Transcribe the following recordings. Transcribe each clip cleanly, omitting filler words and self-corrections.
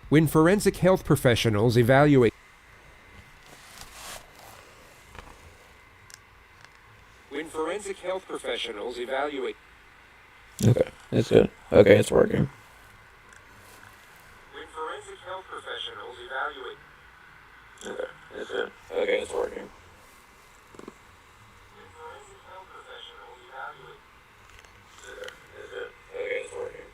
When forensic health professionals evaluate When forensic health professionals evaluate Okay, it's good. Okay, it's working. When forensic health professionals evaluate Okay, it's good. Okay, it's working. When forensic health professionals evaluate Okay, it's good. Okay, it's working. Okay, it's working.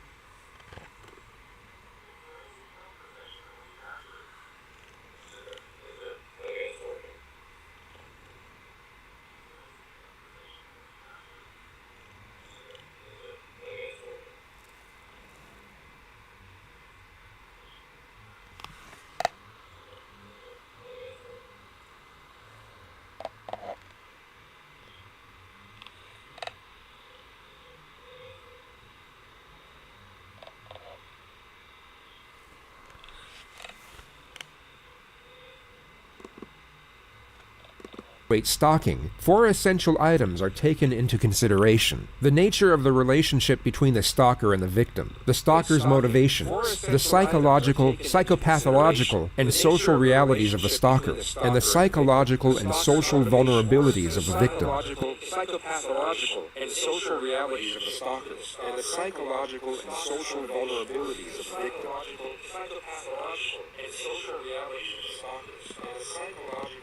stalking, four essential items are taken into consideration. The nature of the relationship between the stalker and the victim, the stalker's motivations, the psychological, psychopathological, and social realities of the stalker, and the psychological and social vulnerabilities of the victim. Psychopathological and social realities of the stalker, and the psychological and social vulnerabilities of the victim.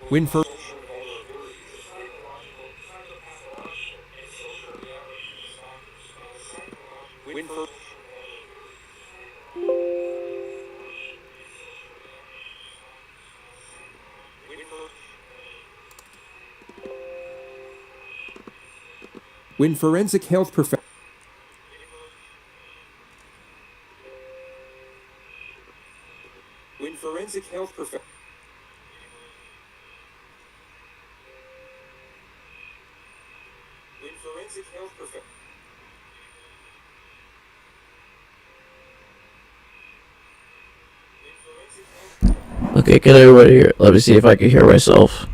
When for When for When forensic health professionals When forensic health professionals When forensic health professionals Okay, can everybody hear? Let me see if I can hear myself.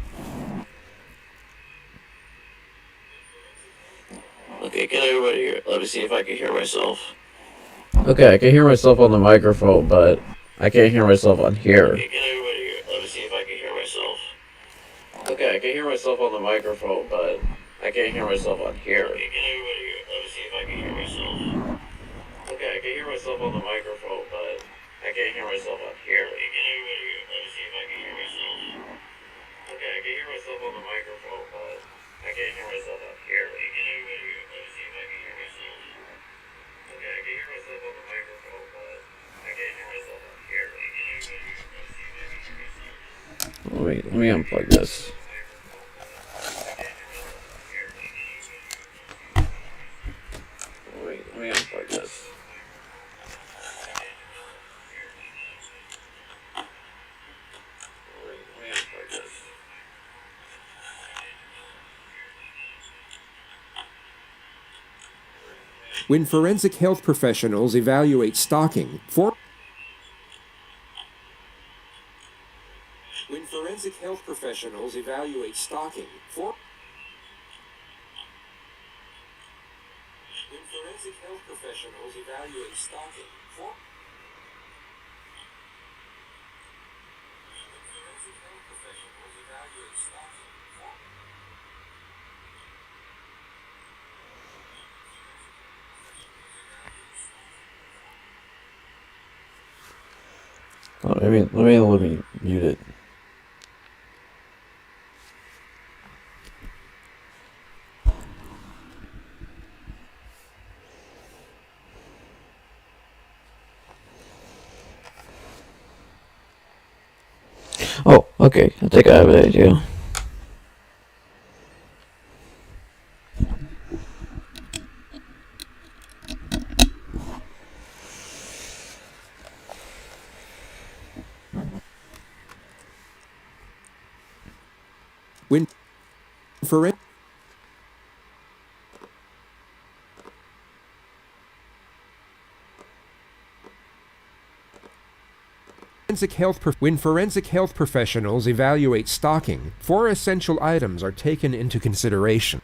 Okay, can everybody hear? Let me see if I can hear myself. Okay, I can hear myself on the microphone, but I can't hear myself on here. Okay, can everybody hear? Let me see if I can hear myself. Okay, I can hear myself on the microphone, but I can't hear myself on here. Okay, can everybody hear? Let me see if I can hear myself. Okay, I can hear myself on the microphone, but I can't hear myself on here. Okay, can everybody hear? Let me see if I can hear myself. Okay, I can hear myself on the microphone, but I can't hear myself on here. Okay, can everybody hear? Let me see if I can hear myself. Okay, I can hear myself on the microphone, but I can't hear myself on here. Okay, can everybody hear? Let me see if I can hear myself. Let me unplug this. Let me unplug this. Let me unplug this. When forensic health professionals evaluate stalking, When forensic health professionals evaluate stalking, When forensic health professionals evaluate stalking, When forensic health professionals evaluate stalking, Oh, let me mute it. Oh, okay. I think I have an idea. When forensic When forensic health professionals evaluate stalking, four essential items are taken into consideration.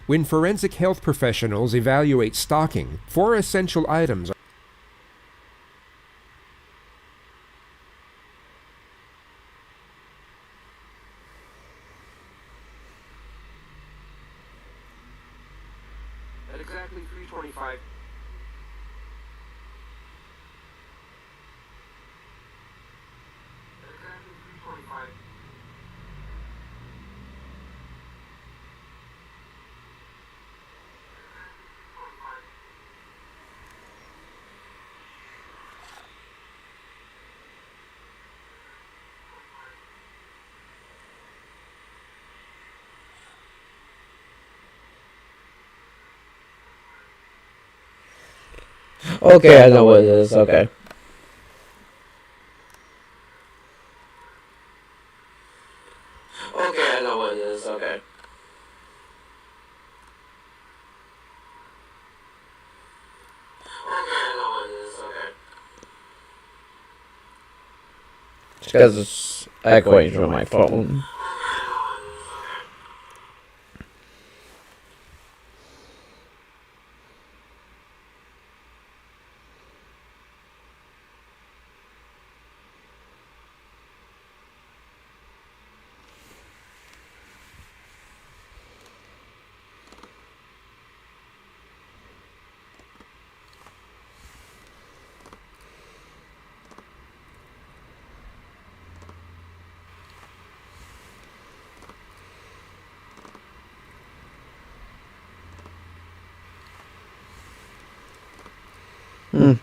When forensic health professionals evaluate stalking, 4 essential items are at exactly 3:25. At exactly 3:25. Okay, I know what it is. Okay. Okay, I know what it is. Okay. Okay, I know what it is. Okay. Because it's echoing from my phone. Hmm.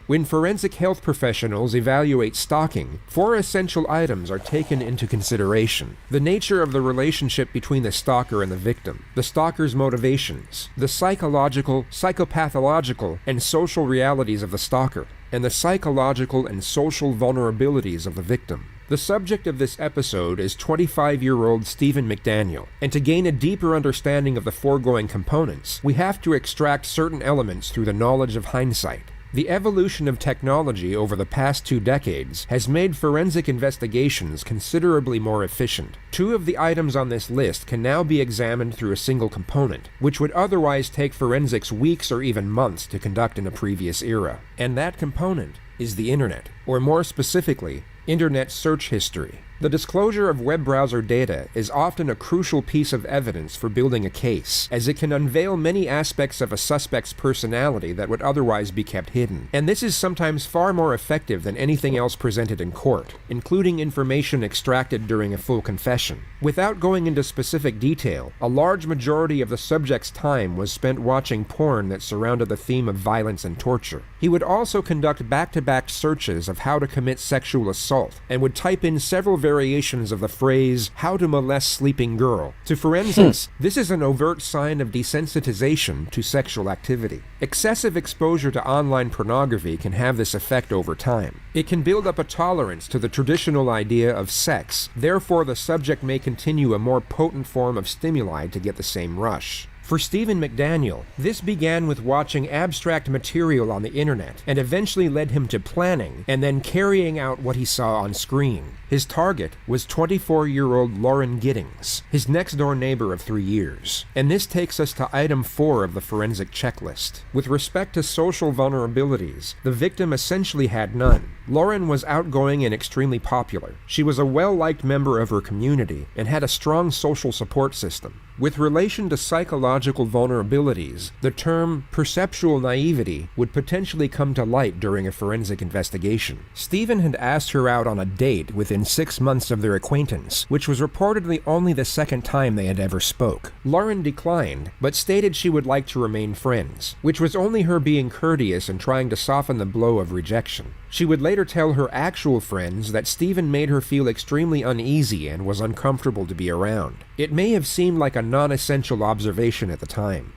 When forensic health professionals evaluate stalking, 4 essential items are taken into consideration. The nature of the relationship between the stalker and the victim, the stalker's motivations, the psychological, psychopathological, and social realities of the stalker, and the psychological and social vulnerabilities of the victim. The subject of this episode is 25-year-old Stephen McDaniel, and to gain a deeper understanding of the foregoing components, we have to extract certain elements through the knowledge of hindsight. The evolution of technology over the past 2 decades has made forensic investigations considerably more efficient. 2 of the items on this list can now be examined through a single component, which would otherwise take forensics weeks or even months to conduct in a previous era. And that component is the internet, or more specifically, internet search history. The disclosure of web browser data is often a crucial piece of evidence for building a case, as it can unveil many aspects of a suspect's personality that would otherwise be kept hidden. And this is sometimes far more effective than anything else presented in court, including information extracted during a full confession. Without going into specific detail, a large majority of the subject's time was spent watching porn that surrounded the theme of violence and torture. He would also conduct back-to-back searches of how to commit sexual assault, and would type in several variations of the phrase, "how to molest sleeping girl." To forensics, this is an overt sign of desensitization to sexual activity. Excessive exposure to online pornography can have this effect over time. It can build up a tolerance to the traditional idea of sex, therefore the subject may continue a more potent form of stimuli to get the same rush. For Stephen McDaniel, this began with watching abstract material on the internet and eventually led him to planning and then carrying out what he saw on screen. His target was 24-year-old Lauren Giddings, his next-door neighbor of 3 years. And this takes us to item 4 of the forensic checklist. With respect to social vulnerabilities, the victim essentially had none. Lauren was outgoing and extremely popular. She was a well-liked member of her community and had a strong social support system. With relation to psychological vulnerabilities, the term perceptual naivety would potentially come to light during a forensic investigation. Stephen had asked her out on a date within 6 months of their acquaintance, which was reportedly only the second time they had ever spoke. Lauren declined, but stated she would like to remain friends, which was only her being courteous and trying to soften the blow of rejection. She would later tell her actual friends that Stephen made her feel extremely uneasy and was uncomfortable to be around. It may have seemed like a non-essential observation at the time.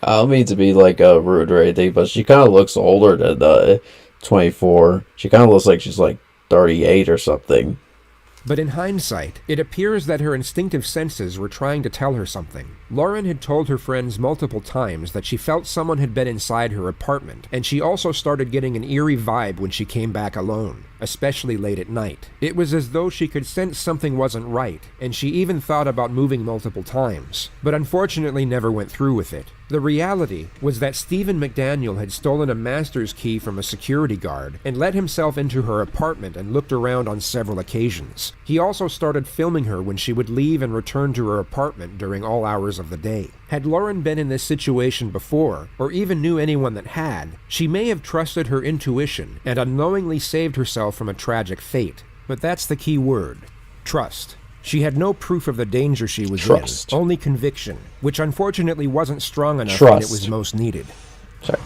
I don't mean to be like rude or anything, but she kind of looks older than 24. She kind of looks like she's like 38 or something. But in hindsight, it appears that her instinctive senses were trying to tell her something. Lauren had told her friends multiple times that she felt someone had been inside her apartment, and she also started getting an eerie vibe when she came back alone, especially late at night. It was as though she could sense something wasn't right, and she even thought about moving multiple times, but unfortunately never went through with it. The reality was that Stephen McDaniel had stolen a master's key from a security guard and let himself into her apartment and looked around on several occasions. He also started filming her when she would leave and return to her apartment during all hours of the day. Had Lauren been in this situation before, or even knew anyone that had, she may have trusted her intuition and unknowingly saved herself from a tragic fate. But that's the key word: trust. She had no proof of the danger she was in, only conviction, which unfortunately wasn't strong enough when it was most needed. Sorry.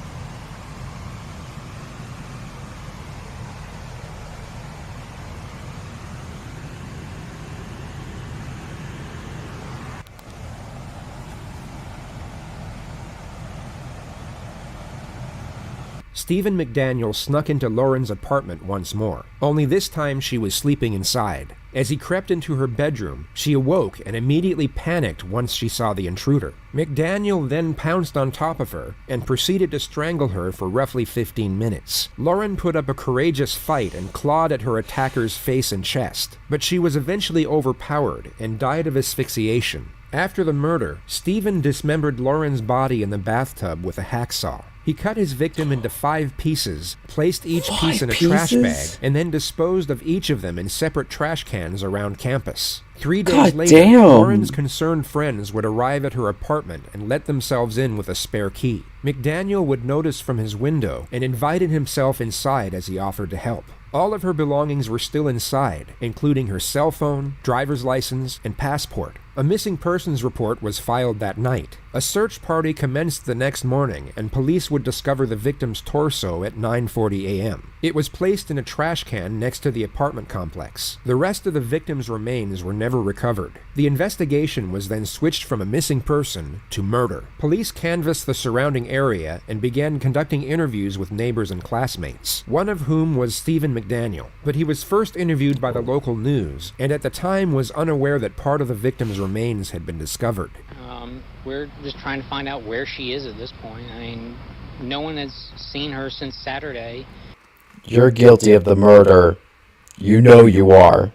Stephen McDaniel snuck into Lauren's apartment once more, only this time she was sleeping inside. As he crept into her bedroom, she awoke and immediately panicked once she saw the intruder. McDaniel then pounced on top of her and proceeded to strangle her for roughly 15 minutes. Lauren put up a courageous fight and clawed at her attacker's face and chest, but she was eventually overpowered and died of asphyxiation. After the murder, Stephen dismembered Lauren's body in the bathtub with a hacksaw. He cut his victim into 5 pieces, placed each piece in a trash bag, and then disposed of each of them in separate trash cans around campus. 3 days later, Lauren's concerned friends would arrive at her apartment and let themselves in with a spare key. McDaniel would notice from his window and invited himself inside as he offered to help. All of her belongings were still inside, including her cell phone, driver's license, and passport. A missing persons report was filed that night. A search party commenced the next morning, and police would discover the victim's torso at 9:40 a.m. It was placed in a trash can next to the apartment complex. The rest of the victim's remains were never recovered. The investigation was then switched from a missing person to murder. Police canvassed the surrounding area and began conducting interviews with neighbors and classmates, one of whom was Stephen McDaniel. But he was first interviewed by the local news, and at the time was unaware that part of the victim's remains had been discovered. We're just trying to find out where she is at this point. I mean, no one has seen her since Saturday. You're guilty of the murder. You know you are.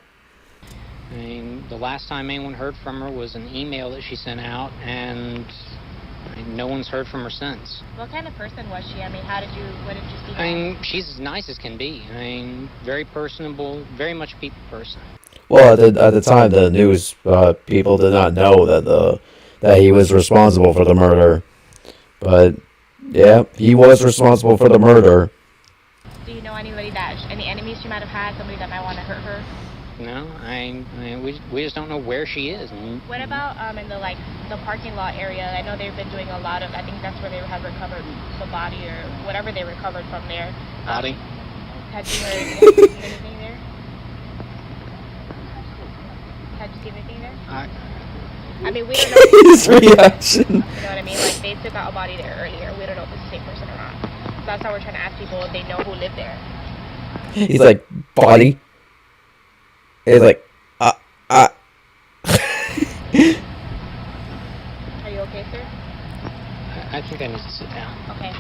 I mean, the last time anyone heard from her was an email that she sent out, and no one's heard from her since. What kind of person was she? I mean, what did you see? I mean, she's as nice as can be. I mean, very personable, very much a people person. Well, at the time, the news people did not know that he was responsible for the murder. But yeah, he was responsible for the murder. Do you know any enemies she might have had? Somebody that might want to hurt her? No, we just don't know where she is. What about in the parking lot area? I know they've been doing a lot of. I think that's where they have recovered the body or whatever they recovered from there. Body. Had you heard anything there? Had you seen anything there? I mean, we don't know. His reaction. You know what I mean? Like, they took out a body there earlier. We don't know if it's the same person or not. So that's how we're trying to ask people if they know who lived there. He's like, body? He's like, Are you okay, sir? I think I need to sit down. Okay.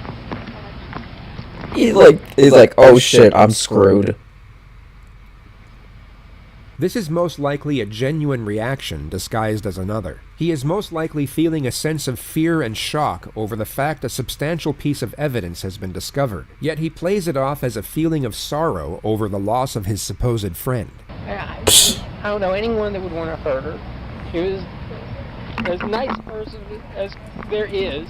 He's like, oh shit, I'm screwed. This is most likely a genuine reaction disguised as another. He is most likely feeling a sense of fear and shock over the fact a substantial piece of evidence has been discovered, yet he plays it off as a feeling of sorrow over the loss of his supposed friend. I don't know anyone that would want to hurt her. She was as nice a person as there is.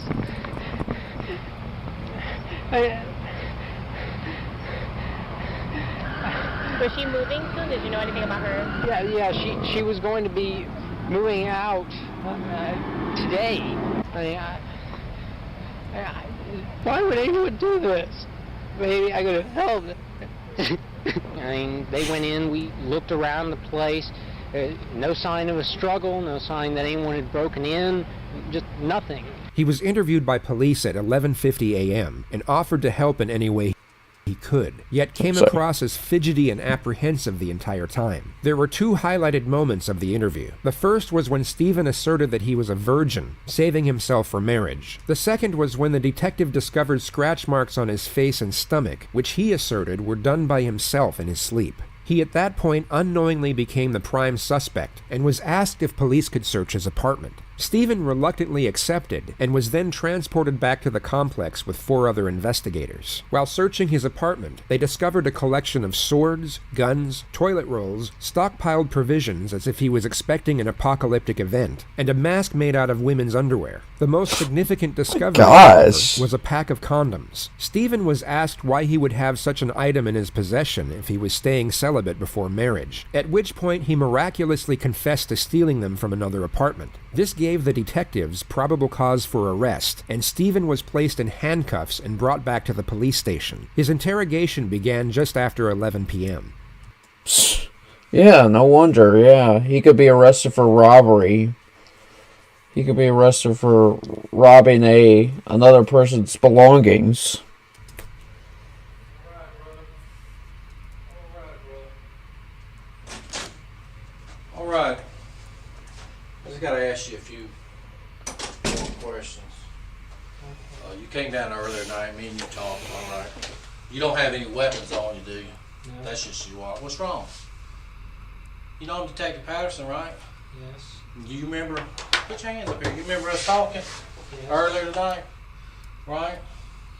Was she moving soon? Did you know anything about her? Yeah. She was going to be moving out today. Why would anyone do this? Maybe I could have helped. I mean, they went in, we looked around the place, no sign of a struggle, no sign that anyone had broken in, just nothing. He was interviewed by police at 11:50 a.m. and offered to help in any way. he could, yet came across as fidgety and apprehensive the entire time. There were two highlighted moments of the interview. The first was when Stephen asserted that he was a virgin, saving himself for marriage. The second was when the detective discovered scratch marks on his face and stomach, which he asserted were done by himself in his sleep. He at that point unknowingly became the prime suspect and was asked if police could search his apartment. Stephen reluctantly accepted and was then transported back to the complex with 4 other investigators. While searching his apartment, they discovered a collection of swords, guns, toilet rolls, stockpiled provisions as if he was expecting an apocalyptic event, and a mask made out of women's underwear. The most significant discovery, however, was a pack of condoms. Stephen was asked why he would have such an item in his possession if he was staying celibate before marriage, at which point he miraculously confessed to stealing them from another apartment. This gave the detectives probable cause for arrest, and Stephen was placed in handcuffs and brought back to the police station. His interrogation began just after 11 p.m. Yeah, no wonder, yeah. He could be arrested for robbery. He could be arrested for robbing another person's belongings. All right. I just gotta ask you a few more questions. You came down earlier tonight, me and you talked, all right. You don't have any weapons on you, do you? No. That's just you are. What's wrong? You know I'm Detective Patterson, right? Yes. Do you remember, put your hands up here, you remember us talking earlier tonight, right?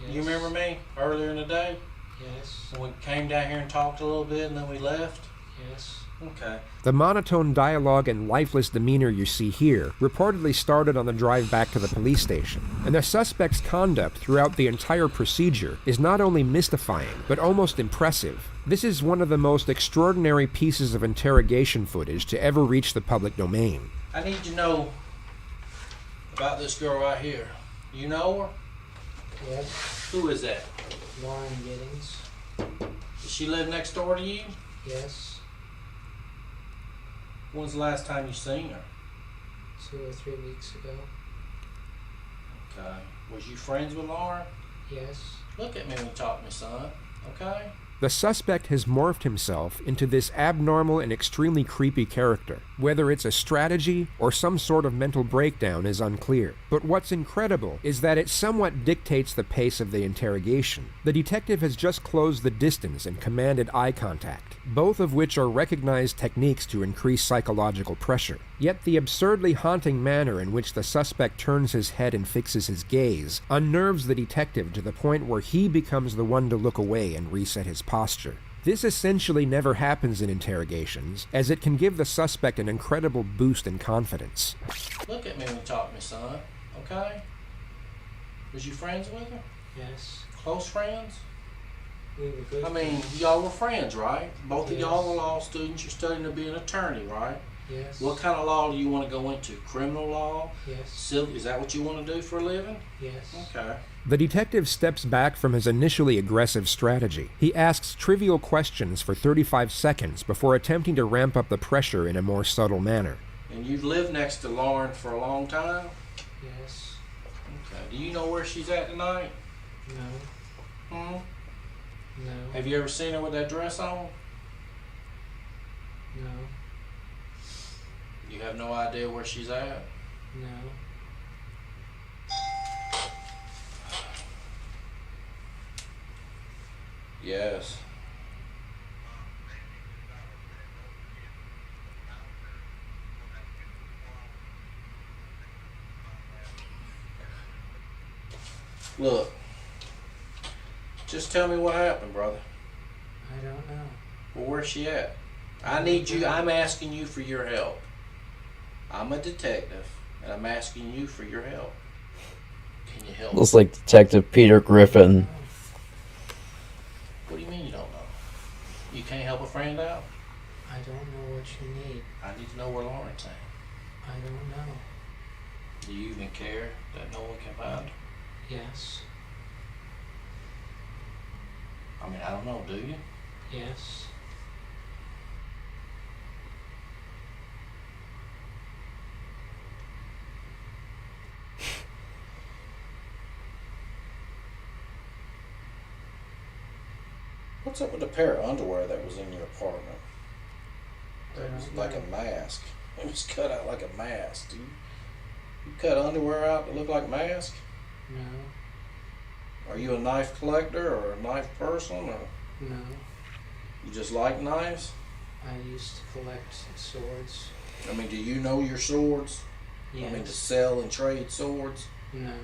Yes. You remember me earlier in the day? Yes. When we came down here and talked a little bit and then we left? Yes. Okay. The monotone dialogue and lifeless demeanor you see here reportedly started on the drive back to the police station, and the suspect's conduct throughout the entire procedure is not only mystifying, but almost impressive. This is one of the most extraordinary pieces of interrogation footage to ever reach the public domain. I need to know about this girl right here. You know her? Yes. Who is that? Lauren Giddings. Does she live next door to you? Yes. When's the last time you seen her? 2 or 3 weeks ago. Okay. Was you friends with Lauren? Yes. Look at me when you talk to me, son. Okay? The suspect has morphed himself into this abnormal and extremely creepy character. Whether it's a strategy or some sort of mental breakdown is unclear. But what's incredible is that it somewhat dictates the pace of the interrogation. The detective has just closed the distance and commanded eye contact, both of which are recognized techniques to increase psychological pressure. Yet the absurdly haunting manner in which the suspect turns his head and fixes his gaze unnerves the detective to the point where he becomes the one to look away and reset his posture. This essentially never happens in interrogations, as it can give the suspect an incredible boost in confidence. Look at me when you talk to me, son. Okay? Was you friends with her? Yes. Close friends? We were good. I mean, y'all were friends, right? Both of Yes. y'all are law students. You're studying to be an attorney, right? Yes. What kind of law do you want to go into? Criminal law? Yes. Civil? Is that what you want to do for a living? Yes. Okay. The detective steps back from his initially aggressive strategy. He asks trivial questions for 35 seconds before attempting to ramp up the pressure in a more subtle manner. And you've lived next to Lauren for a long time? Yes. Okay. Do you know where she's at tonight? No. Hmm? No. Have you ever seen her with that dress on? No. You have no idea where she's at? No. Yes. Look, just tell me what happened, brother. I don't know. Well, where's she at? I need you, I'm asking you for your help. I'm a detective, and I'm asking you for your help. Can you help me? Looks like Detective Peter Griffin. What do you mean you don't know? You can't help a friend out? I don't know what you need. I need to know where Lauren's at. I don't know. Do you even care that no one can find her? Yes. I mean, I don't know, do you? Yes. What's up with the pair of underwear that was in your apartment? That was don't like know. a mask. It was cut out like a mask, dude. You cut underwear out to look like mask? No, Are you a knife collector or a knife person, or no. you just like knives? I used to collect swords. I mean, do you know your swords? Yes. I mean, to sell and trade swords? No.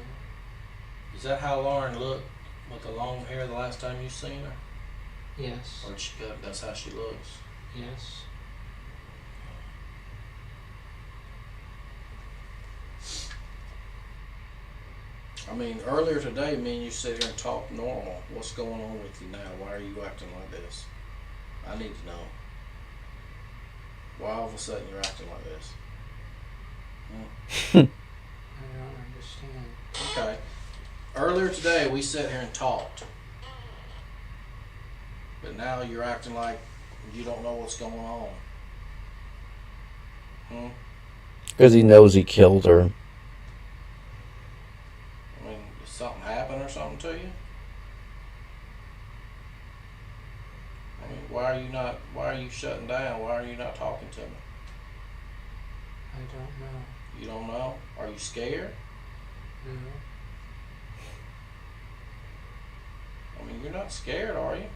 Is that how Lauren looked with the long hair the last time you seen her? Yes. Or that's how she looks? Yes. I mean, earlier today, me and you sit here and talk normal. What's going on with you now? Why are you acting like this? I need to know. Why all of a sudden you're acting like this? I don't understand. Okay. Earlier today, we sat here and talked. But now you're acting like you don't know what's going on. Because he knows he killed her. I mean, did something happen or something to you? I mean, why are you shutting down? Why are you not talking to me? I don't know. You don't know? Are you scared? No. I mean, you're not scared, are you?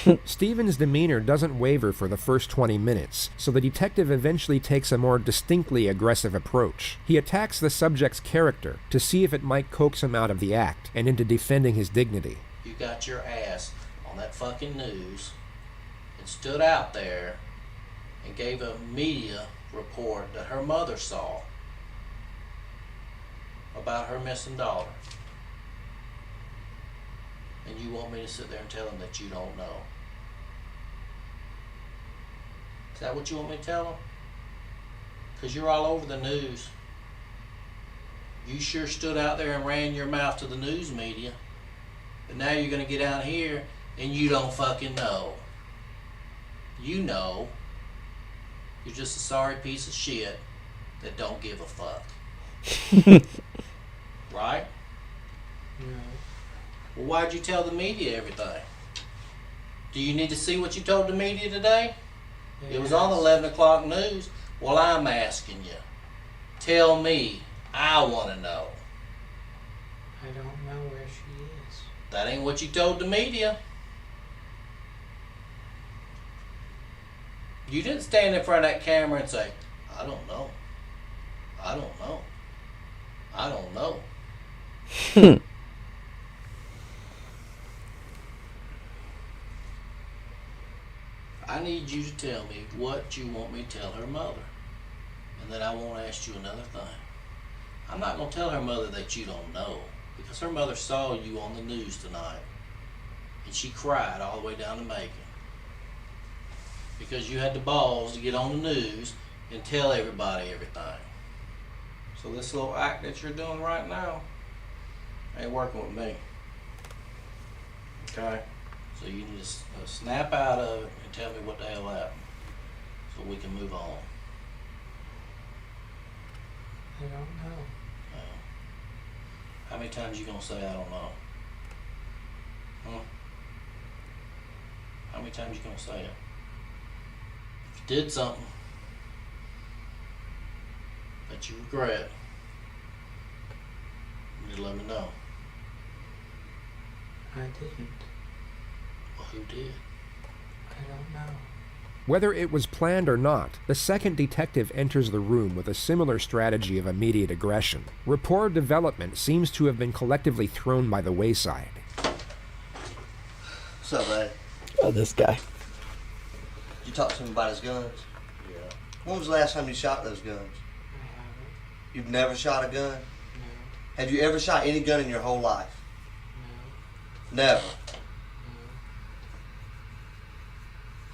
No. Stephen's demeanor doesn't waver for the first 20 minutes, so the detective eventually takes a more distinctly aggressive approach. He attacks the subject's character to see if it might coax him out of the act and into defending his dignity. You got your ass on that fucking news and stood out there and gave a media report that her mother saw about her missing daughter. And you want me to sit there and tell them that you don't know? Is that what you want me to tell them? Because you're all over the news. You sure stood out there and ran your mouth to the news media. But now you're going to get out here and you don't fucking know. You know. You're just a sorry piece of shit that don't give a fuck. Right? No. Well, why'd you tell the media everything? Do you need to see what you told the media today? It was on the 11 o'clock news. Well, I'm asking you. Tell me. I want to know. I don't know where she is. That ain't what you told the media. You didn't stand in front of that camera and say, I don't know. I don't know. I don't know. I need you to tell me what you want me to tell her mother. And then I won't ask you another thing. I'm not going to tell her mother that you don't know, because her mother saw you on the news tonight. And she cried all the way down to Macon. Because you had the balls to get on the news and tell everybody everything. So this little act that you're doing right now ain't working with me. Okay? So you need to snap out of it and tell me what the hell happened, so we can move on. I don't know. How many times you gonna say I don't know? How many times you gonna say it? If you did something that you regret, you need to let me know. I didn't. Well, who did? I don't know. Whether it was planned or not, the second detective enters the room with a similar strategy of immediate aggression. Rapport development seems to have been collectively thrown by the wayside. What's up, buddy? Oh, this guy. Did you talk to him about his guns? Yeah. When was the last time you shot those guns? I haven't. You've never shot a gun? No. Have you ever shot any gun in your whole life? No. Never. No.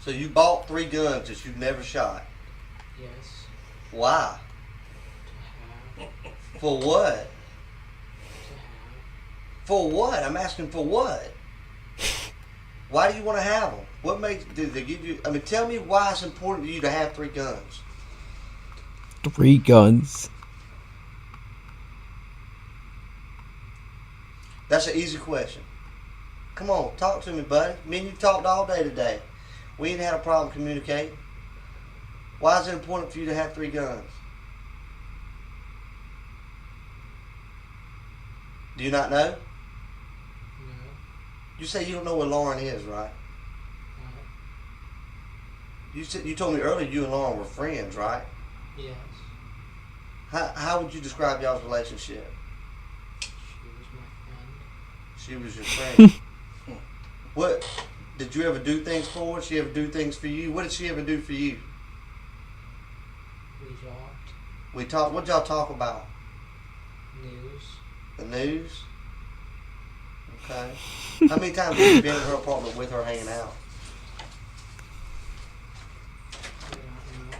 So you bought 3 guns that you've never shot. Yes. Why? To have. For what? To have. For what? I'm asking for what? Why do you want to have them? What makes, did they give you, I mean, tell me why it's important to you to have 3 guns. 3 guns. That's an easy question. Come on, talk to me, buddy. Me and you talked all day today. We ain't had a problem communicating. Why is it important for you to have 3 guns? Do you not know? No. You say you don't know where Lauren is, right? You told me earlier you and Lauren were friends, right? Yes. How would you describe y'all's relationship? She was my friend. She was your friend. What did you ever do things for her? She ever do things for you? What did she ever do for you? We talked. We talked. What y'all talk about? News. The news. Okay. How many times have you been in her apartment with her hanging out? I don't know.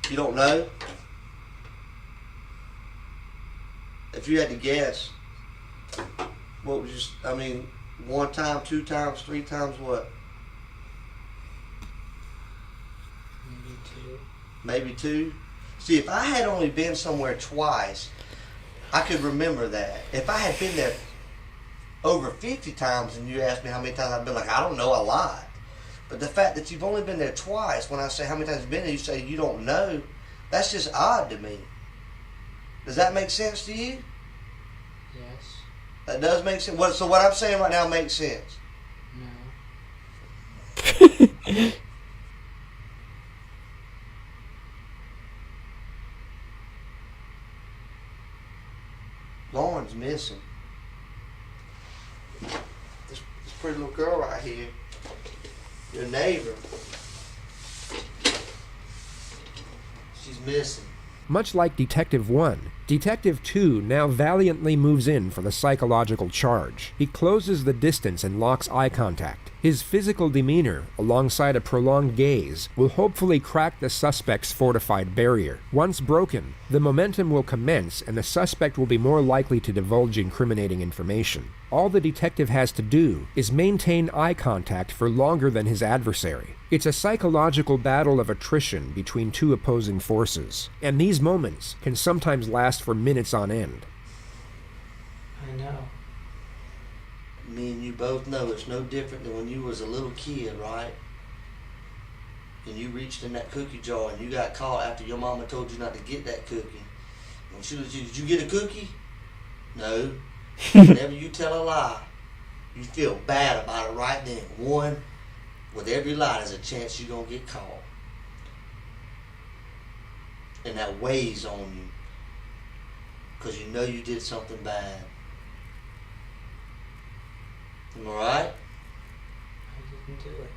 You don't know? If you had to guess, what would you? I mean, 1 time, 2 times, 3 times, what? Maybe 2. Maybe 2. See, if I had only been somewhere twice, I could remember that. If I had been there over 50 times and you asked me how many times I've been, like, I don't know, a lot. But the fact that you've only been there twice, when I say how many times you've been there, you say you don't know, that's just odd to me. Does that make sense to you? Yes. That does make sense. So what I'm saying right now makes sense. No. Lauren's missing. This pretty little girl right here, your neighbor, she's missing. Much like Detective 1, Detective 2 now valiantly moves in for the psychological charge. He closes the distance and locks eye contact. His physical demeanor, alongside a prolonged gaze, will hopefully crack the suspect's fortified barrier. Once broken, the momentum will commence and the suspect will be more likely to divulge incriminating information. All the detective has to do is maintain eye contact for longer than his adversary. It's a psychological battle of attrition between 2 opposing forces, and these moments can sometimes last for minutes on end. I know. Me and you both know it's no different than when you was a little kid, right? And you reached in that cookie jar and you got caught after your mama told you not to get that cookie. And she was, did you get a cookie? No. Whenever you tell a lie, you feel bad about it right then. One, with every lie, there's a chance you're going to get caught. And that weighs on you. Because you know you did something bad. Am I right? I didn't do it.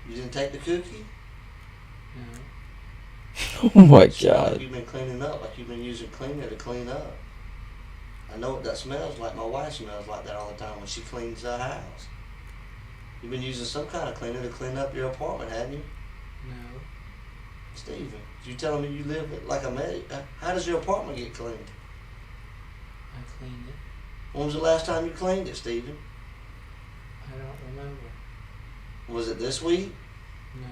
You didn't take the cookie? No. Oh my It's not like god. you've been cleaning up, like you've been using cleaner to clean up. I know what that smells like. My wife smells like that all the time when she cleans the house. You've been using some kind of cleaner to clean up your apartment, haven't you? No. Steven, you telling me you live like a maid? How does your apartment get cleaned? I cleaned it. When was the last time you cleaned it, Steven? I don't remember. Was it this week? No.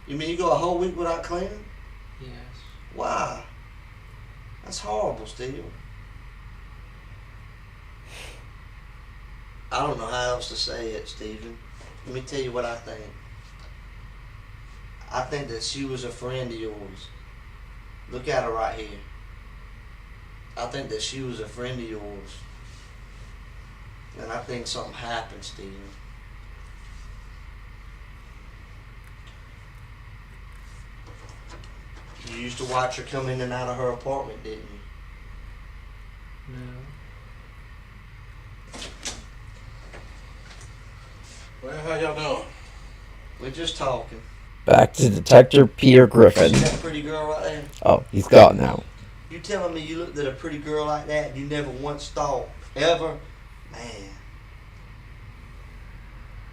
You mean you go a whole week without cleaning? Yes. Why? That's horrible, Steven. I don't know how else to say it, Steven. Let me tell you what I think. I think that she was a friend of yours. Look at her right here. I think that she was a friend of yours. And I think something happened, Steven. You used to watch her come in and out of her apartment, didn't you? No. Well, how y'all doing? We're just talking. Back to Detective Peter Griffin. See that pretty girl right there? Oh, he's gone now. You telling me you looked at a pretty girl like that and you never once thought, ever, man,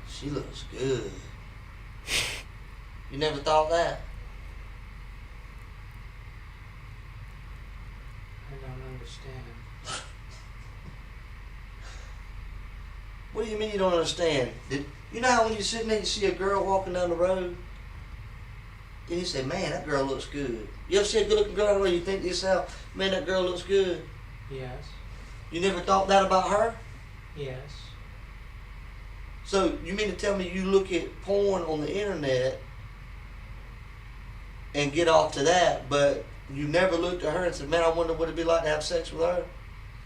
she looks good. You never thought that? I don't understand. What do you mean you don't understand? You know how when you're sitting there you see a girl walking down the road? And you say, man, that girl looks good. You ever see a good looking girl on the road, you think to yourself, man, that girl looks good? Yes. You never thought that about her? Yes. So you mean to tell me you look at porn on the internet and get off to that, but you never looked at her and said, man, I wonder what it'd be like to have sex with her?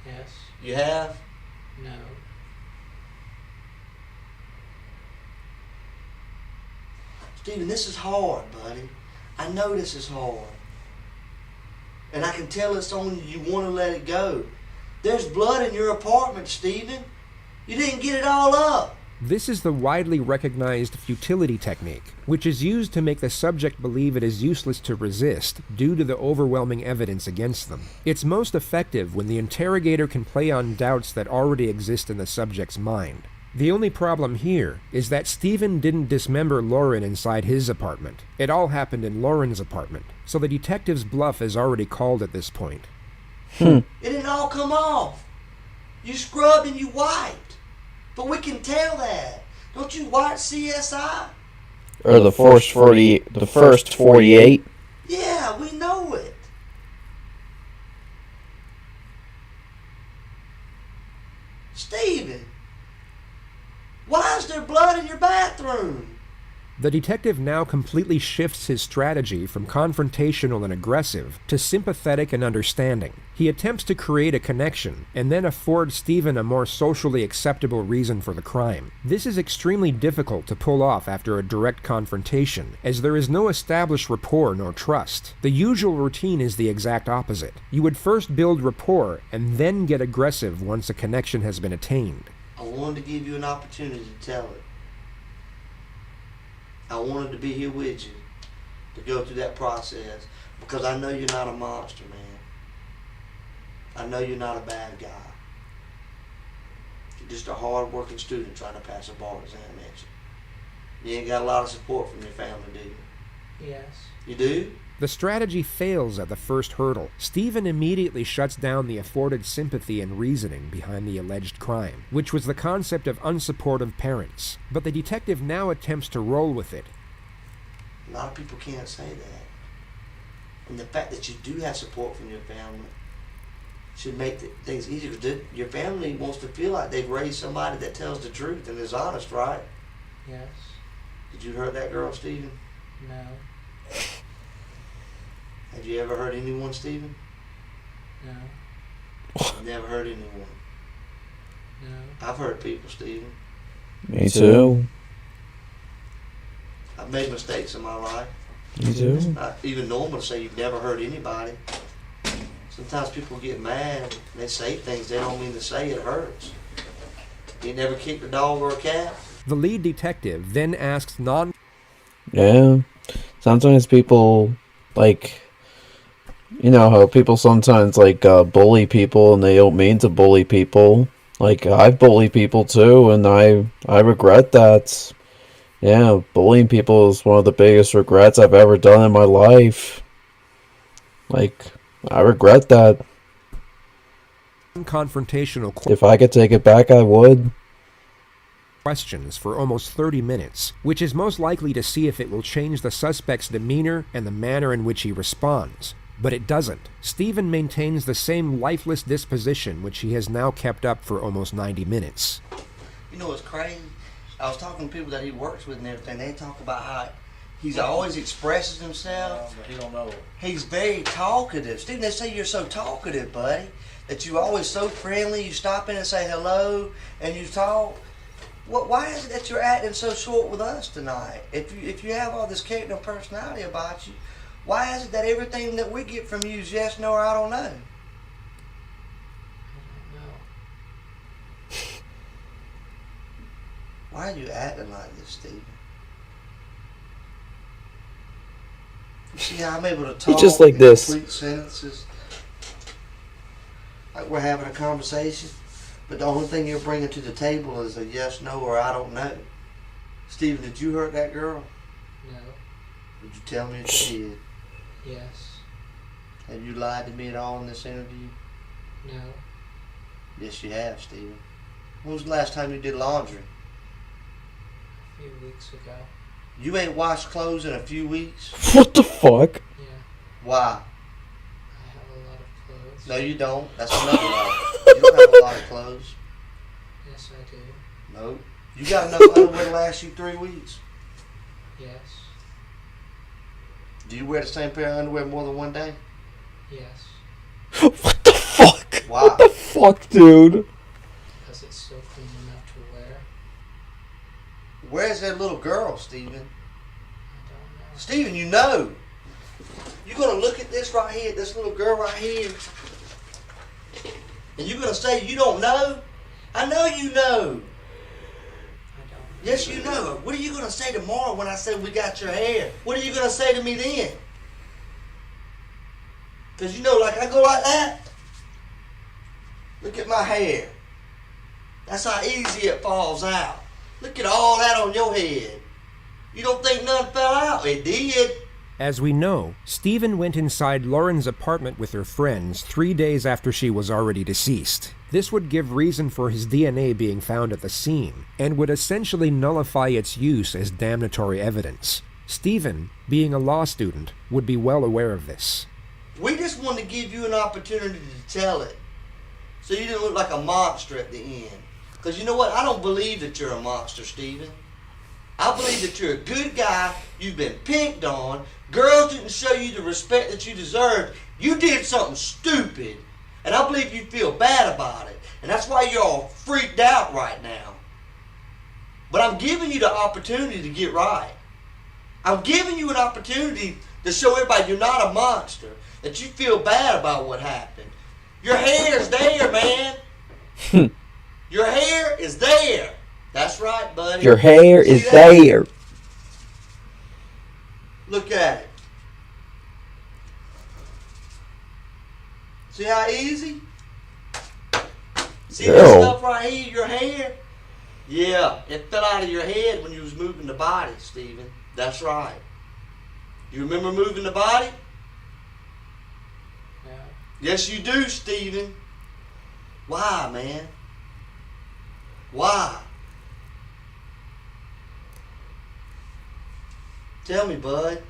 Yes. You have? No. Stephen, this is hard, buddy. I know this is hard. And I can tell it's on you. You want to let it go. There's blood in your apartment, Stephen. You didn't get it all up. This is the widely recognized futility technique, which is used to make the subject believe it is useless to resist due to the overwhelming evidence against them. It's most effective when the interrogator can play on doubts that already exist in the subject's mind. The only problem here is that Stephen didn't dismember Lauren inside his apartment. It all happened in Lauren's apartment, so the detective's bluff is already called at this point. It didn't all come off. You scrubbed and you wiped. But we can tell that. Don't you watch CSI? Or the first 48. Yeah, we know it. Stephen, why is there blood in your bathroom? The detective now completely shifts his strategy from confrontational and aggressive to sympathetic and understanding. He attempts to create a connection and then afford Stephen a more socially acceptable reason for the crime. This is extremely difficult to pull off after a direct confrontation, as there is no established rapport nor trust. The usual routine is the exact opposite. You would first build rapport and then get aggressive once a connection has been attained. I wanted to give you an opportunity to tell it. I wanted to be here with you to go through that process because I know you're not a monster, man. I know you're not a bad guy. You're just a hard-working student trying to pass a bar examination. You ain't got a lot of support from your family, do you? Yes. You do? The strategy fails at the first hurdle. Stephen immediately shuts down the afforded sympathy and reasoning behind the alleged crime, which was the concept of unsupportive parents. But the detective now attempts to roll with it. A lot of people can't say that. And the fact that you do have support from your family should make things easier. Because your family wants to feel like they've raised somebody that tells the truth and is honest, right? Yes. Did you hurt that girl, Stephen? No. Have you ever hurt anyone, Stephen? No. I've never hurt anyone. No. I've hurt people, Stephen. Me too. I've made mistakes in my life. Me too. It's not even normal to say you've never hurt anybody. Sometimes people get mad and they say things they don't mean to say. It hurts. You never kicked a dog or a cat? The lead detective then asks Yeah. Sometimes people, like, you know how people sometimes, like, bully people and they don't mean to bully people. Like, I've bullied people too, and I regret that. Yeah, bullying people is one of the biggest regrets I've ever done in my life. Like, I regret that. confrontational If I could take it back, I would. questions for almost 30 minutes, which is most likely to see if it will change the suspect's demeanor and the manner in which he responds. But it doesn't. Stephen maintains the same lifeless disposition which he has now kept up for almost 90 minutes. You know what's crazy? I was talking to people that he works with and everything. They talk about how he's always expresses himself. But he don't know. He's very talkative. Stephen, they say you're so talkative, buddy, that you're always so friendly. You stop in and say hello, and you talk. Why is it that you're acting so short with us tonight? If you have all this character and personality about you, why is it that everything that we get from you is yes, no, or I don't know? Why are you acting like this, Stephen? You see how I'm able to talk just like in this. complete sentences? Like we're having a conversation, but the only thing you're bringing to the table is a yes, no, or I don't know. Stephen, did you hurt that girl? No. Would you tell me if you did? Yes. Have you lied to me at all in this interview? No. Yes, you have, Stephen. When was the last time you did laundry? A few weeks ago. You ain't washed clothes in a few weeks? What the fuck? Yeah. Why? I have a lot of clothes. No, you don't. That's another lie. You don't have a lot of clothes. Yes, I do. No. You got enough underwear to last you 3 weeks? Yes. Do you wear the same pair of underwear more than one day? Yes. What the fuck? Why? What the fuck, dude? Because it's still clean enough to wear. Where's that little girl, Steven? I don't know. Steven, you know. You're going to look at this right here, this little girl right here, and you're going to say you don't know? I know you know. I don't know. Yes, you know. What are you going to say tomorrow when I say we got your hair? What are you going to say to me then? Because you know, like I go like that. Look at my hair. That's how easy it falls out. Look at all that on your head. You don't think none fell out? It did. As we know, Stephen went inside Lauren's apartment with her friends 3 days after she was already deceased. This would give reason for his DNA being found at the scene, and would essentially nullify its use as damnatory evidence. Stephen, being a law student, would be well aware of this. We just wanted to give you an opportunity to tell it, so you didn't look like a monster at the end. Because you know what? I don't believe that you're a monster, Stephen. I believe that you're a good guy. You've been picked on. Girls didn't show you the respect that you deserved. You did something stupid. And I believe you feel bad about it. And that's why you're all freaked out right now. But I'm giving you the opportunity to get right. I'm giving you an opportunity to show everybody you're not a monster. That you feel bad about what happened. Your hair's there, man. Your hair is there. That's right, buddy. Your hair See is that? there. Look at it. See how easy? See this Ew. stuff right here, your hair? Yeah, it fell out of your head when you was moving the body, Stephen. That's right. You remember moving the body? No. Yes, you do, Stephen. Why, man? Why? Tell me, bud. I didn't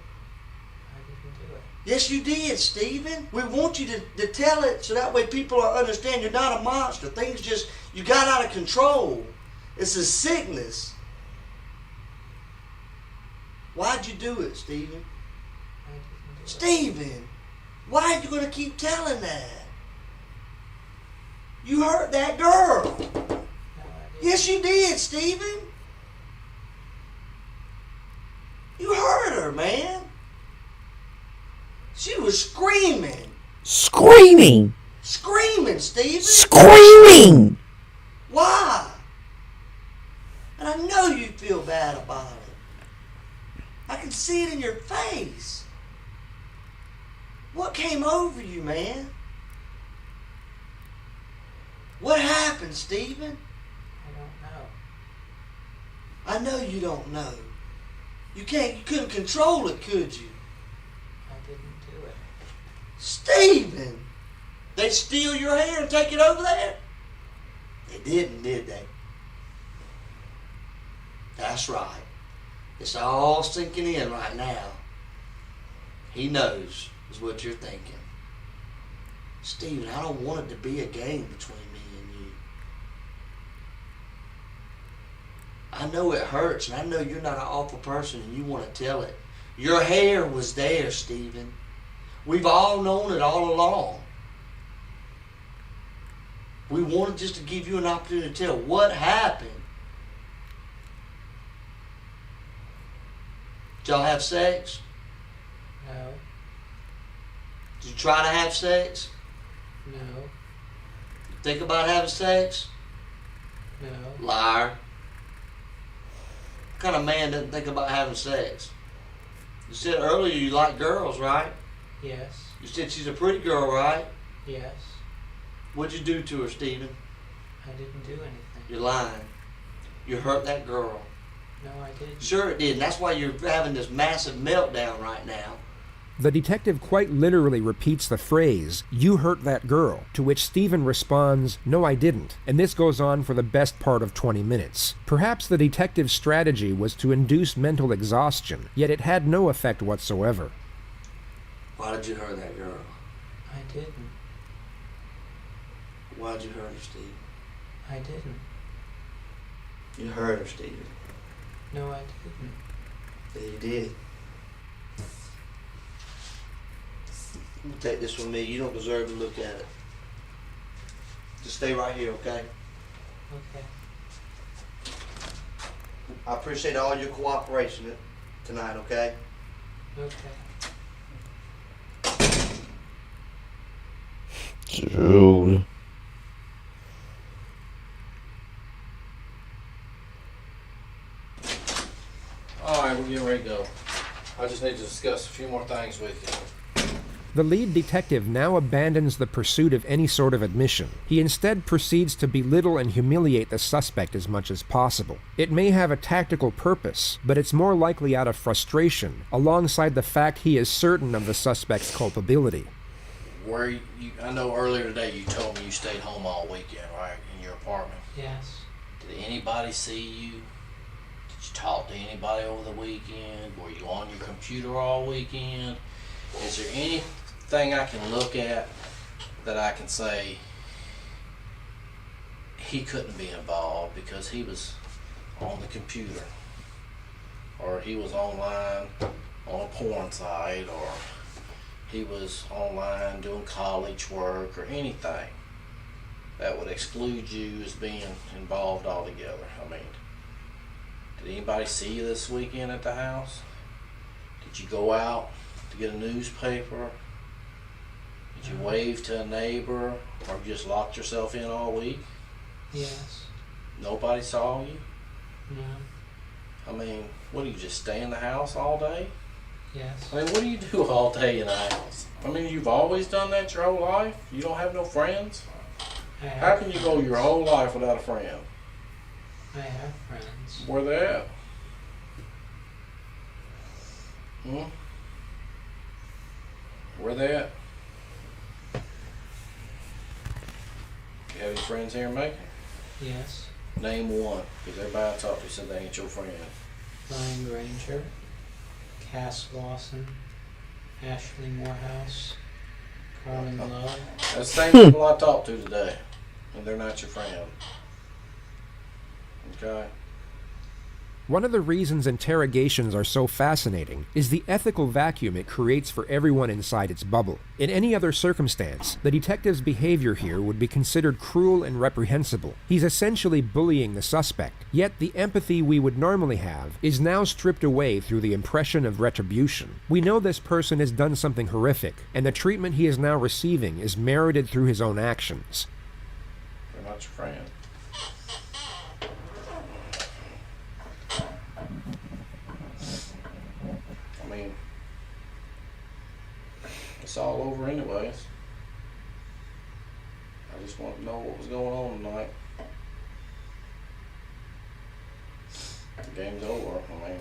do it. Yes, you did, Stephen. We want you to tell it so that way people will understand you're not a monster. Things just, you got out of control. It's a sickness. Why'd you do it, Stephen? I didn't do it. Stephen, why are you going to keep telling that? You hurt that girl. No, I didn't. Yes, you did, Stephen. You hurt her, man. She was screaming. Screaming! Screaming, Stephen. Screaming! Why? And I know you feel bad about it. I can see it in your face. What came over you, man? What happened, Stephen? I don't know. I know you don't know. You couldn't control it, could you? I didn't do it. Stephen! They steal your hair and take it over there? They didn't, did they? That's right. It's all sinking in right now. He knows, is what you're thinking. Stephen, I don't want it to be a game between me and you. I know it hurts, and I know you're not an awful person and you want to tell it. Your hair was there, Stephen. We've all known it all along. We wanted just to give you an opportunity to tell what happened. Did y'all have sex? No. Did you try to have sex? No. Think about having sex? No. Liar. What kind of man doesn't think about having sex? You said earlier you like girls, right? Yes. You said she's a pretty girl, right? Yes. What'd you do to her, Stephen? I didn't do anything. You're lying. You hurt that girl. No, I didn't. Sure it did, and that's why you're having this massive meltdown right now. The detective quite literally repeats the phrase, "You hurt that girl," to which Stephen responds, "No, I didn't," and this goes on for the best part of 20 minutes. Perhaps the detective's strategy was to induce mental exhaustion, yet it had no effect whatsoever. Why did you hurt that girl? I didn't. Why'd you hurt her, Steve? I didn't. You hurt her, Steve. No, I didn't. Yeah, you did. You take this from me. You don't deserve to look at it. Just stay right here, okay? Okay. I appreciate all your cooperation tonight, okay? Okay. Dude. Alright, we're getting ready to go. I just need to discuss a few more things with you. The lead detective now abandons the pursuit of any sort of admission. He instead proceeds to belittle and humiliate the suspect as much as possible. It may have a tactical purpose, but it's more likely out of frustration, alongside the fact he is certain of the suspect's culpability. I know earlier today you told me you stayed home all weekend, right? In your apartment. Yes. Did anybody see you? Did you talk to anybody over the weekend? Were you on your computer all weekend? Is there anything I can look at that I can say he couldn't be involved because he was on the computer, or he was online on a porn site, or he was online doing college work, or anything that would exclude you as being involved altogether? I mean, did anybody see you this weekend at the house? Did you go out to get a newspaper? Did you wave to a neighbor, or you just locked yourself in all week? Yes. Nobody saw you? No. I mean, what do you just stay in the house all day? Yes. I mean, what do you do all day in the house? I mean, you've always done that your whole life? You don't have no friends? I have How can you go friends. your whole life without a friend? I have friends. Where they at? Where they at? You have any friends here in Macon? Yes. Name one, because everybody I talked to said they ain't your friend. Ryan Granger, Cass Lawson, Ashley Morehouse, Carmen Love. That's the same people I talked to today, and they're not your friend. Okay? One of the reasons interrogations are so fascinating is the ethical vacuum it creates for everyone inside its bubble. In any other circumstance, the detective's behavior here would be considered cruel and reprehensible. He's essentially bullying the suspect, yet the empathy we would normally have is now stripped away through the impression of retribution. We know this person has done something horrific, and the treatment he is now receiving is merited through his own actions. They're not your friend. I mean, it's all over anyways. I just want to know what was going on tonight. The game's over. I mean,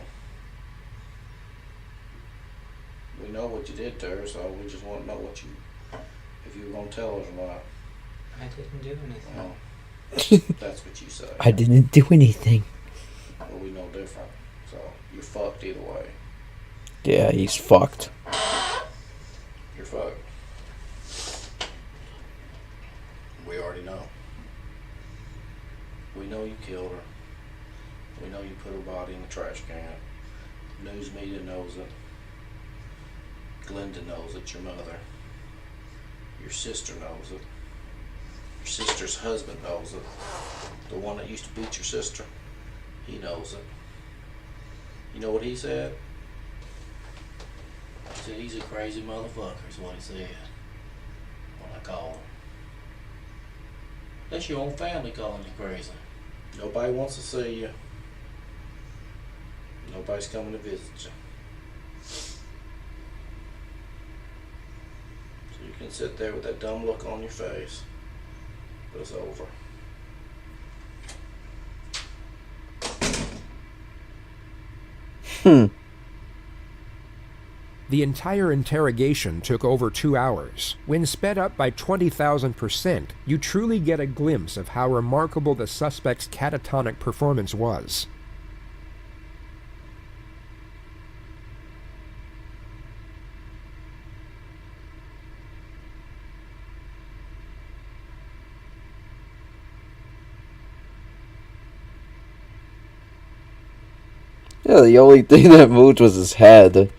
we know what you did to her, so we just want to know if you were going to tell us or not. I didn't do anything. Well, that's what you say. I didn't do anything. But we know different. So you're fucked either way. Yeah, he's fucked. You're fucked. We already know. We know you killed her. We know you put her body in the trash can. News media knows it. Glenda knows it, your mother. Your sister knows it. Your sister's husband knows it. The one that used to beat your sister, he knows it. You know what he said? He said he's a crazy motherfucker is what he said when I called him. That's your own family calling you crazy. Nobody wants to see you. Nobody's coming to visit you. So you can sit there with that dumb look on your face, but it's over. The entire interrogation took over 2 hours. When sped up by 20,000%, you truly get a glimpse of how remarkable the suspect's catatonic performance was. Yeah, the only thing that moved was his head.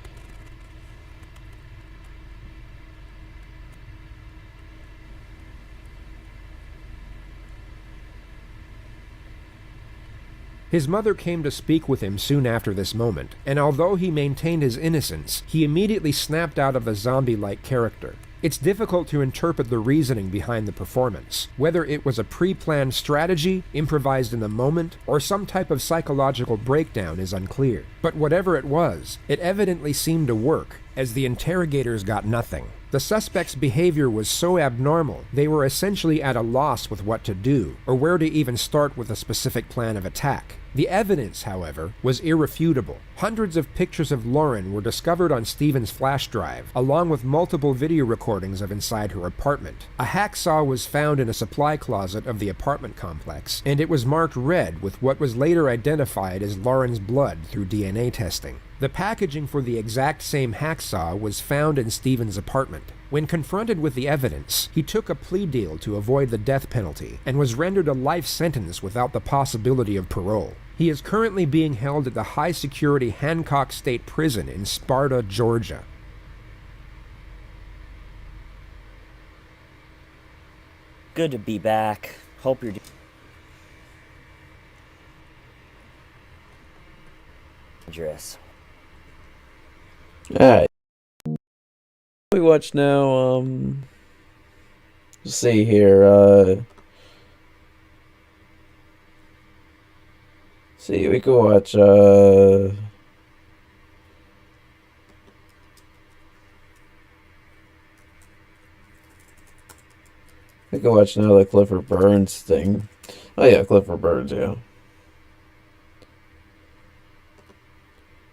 His mother came to speak with him soon after this moment, and although he maintained his innocence, he immediately snapped out of the zombie-like character. It's difficult to interpret the reasoning behind the performance, whether it was a pre-planned strategy, improvised in the moment, or some type of psychological breakdown is unclear. But whatever it was, it evidently seemed to work, as the interrogators got nothing. The suspect's behavior was so abnormal, they were essentially at a loss with what to do, or where to even start with a specific plan of attack. The evidence, however, was irrefutable. Hundreds of pictures of Lauren were discovered on Stephen's flash drive, along with multiple video recordings of inside her apartment. A hacksaw was found in a supply closet of the apartment complex, and it was marked red with what was later identified as Lauren's blood through DNA testing. The packaging for the exact same hacksaw was found in Stephen's apartment. When confronted with the evidence, he took a plea deal to avoid the death penalty and was rendered a life sentence without the possibility of parole. He is currently being held at the high-security Hancock State Prison in Sparta, Georgia. Good to be back. Hope you're dangerous. Alright. We watch now, let's see here, see, we can watch, we can watch now the Clifford Burns thing. Oh yeah, Clifford Burns, yeah.